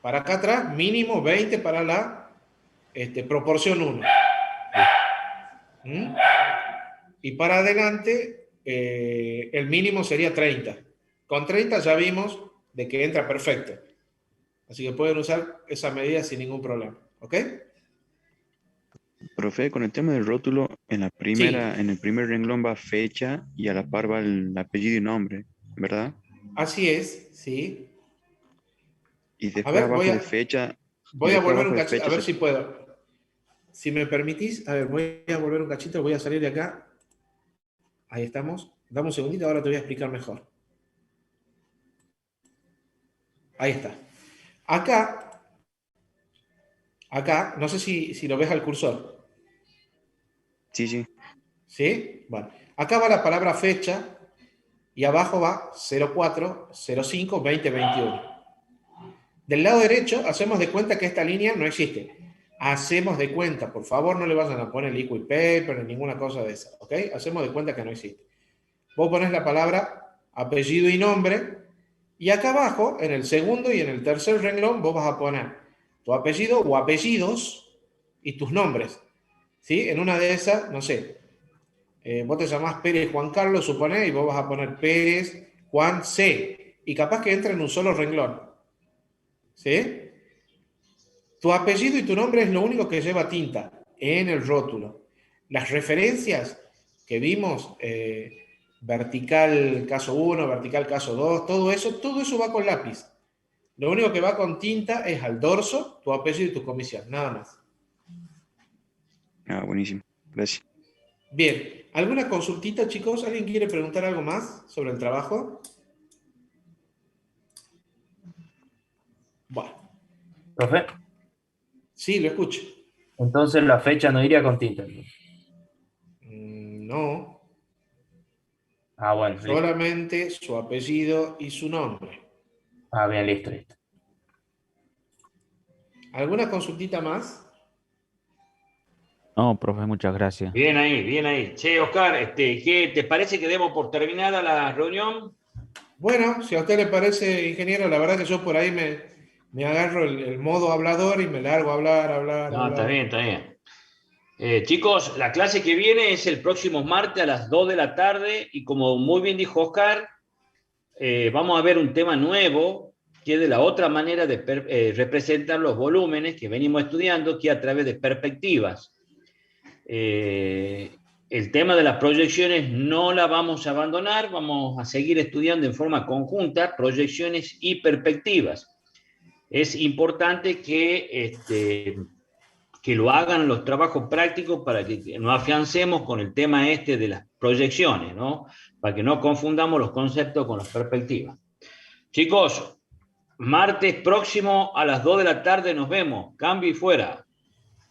Para acá atrás, mínimo 20 para la proporción 1. Y para adelante, el mínimo sería 30. Con 30 ya vimos de que entra perfecto. Así que pueden usar esa medida sin ningún problema. ¿Ok? Profe, con el tema del rótulo, en la primera, en el primer renglón va fecha y a la par va el apellido y nombre, ¿verdad? Así es, sí. Y después abajo de fecha. Voy a volver un cachito, a ver si puedo. Si me permitís, a ver, voy a volver un cachito, voy a salir de acá. Ahí estamos. Dame un segundito, ahora te voy a explicar mejor. Ahí está. Acá, no sé si lo ves al cursor. Sí, sí. ¿Sí? Bueno, acá va la palabra fecha y abajo va 04, 05, 20, 21. Del lado derecho hacemos de cuenta que esta línea no existe. Hacemos de cuenta, por favor no le vayan a poner liquid paper ni ninguna cosa de esa, ¿ok? Hacemos de cuenta que no existe. Vos ponés la palabra apellido y nombre, y acá abajo, en el segundo y en el tercer renglón, vos vas a poner tu apellido o apellidos y tus nombres, ¿sí? En una de esas, no sé, vos te llamás Pérez Juan Carlos, suponé, y vos vas a poner Pérez Juan C, y capaz que entra en un solo renglón, ¿sí? Tu apellido y tu nombre es lo único que lleva tinta en el rótulo. Las referencias que vimos, vertical caso 1, vertical caso 2, todo eso va con lápiz. Lo único que va con tinta es al dorso, tu apellido y tu comisión, nada más. Ah, buenísimo. Gracias. Bien, ¿alguna consultita, chicos? ¿Alguien quiere preguntar algo más sobre el trabajo? Bueno. ¿Profe? Sí, lo escucho. Entonces la fecha no iría con tinta. No. Ah, bueno. Listo. Solamente su apellido y su nombre. Ah, bien, listo. ¿Alguna consultita más? No, profe, muchas gracias. Bien ahí, bien ahí. Che, Oscar, ¿qué te parece que demos por terminada la reunión? Bueno, si a usted le parece, ingeniero, la verdad que yo por ahí me agarro el modo hablador y me largo a hablar. No, está bien, está bien. Chicos, la clase que viene es el próximo martes a las 2 de la tarde y como muy bien dijo Oscar, vamos a ver un tema nuevo que es de la otra manera de representar los volúmenes que venimos estudiando, que a través de perspectivas. El tema de las proyecciones no la vamos a abandonar, vamos a seguir estudiando en forma conjunta proyecciones y perspectivas. Es importante que lo hagan los trabajos prácticos para que nos afiancemos con el tema de las proyecciones, ¿no? Para que no confundamos los conceptos con las perspectivas. Chicos, martes próximo a las 2 de la tarde nos vemos. Cambio y fuera.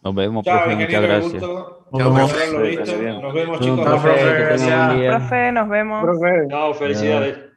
Nos vemos, Chao, profe, muchas gracias. Chao, por haberlo visto. Nos vemos, chicos. Profe, que tengan un buen día. Profe, nos vemos. Chao, felicidades.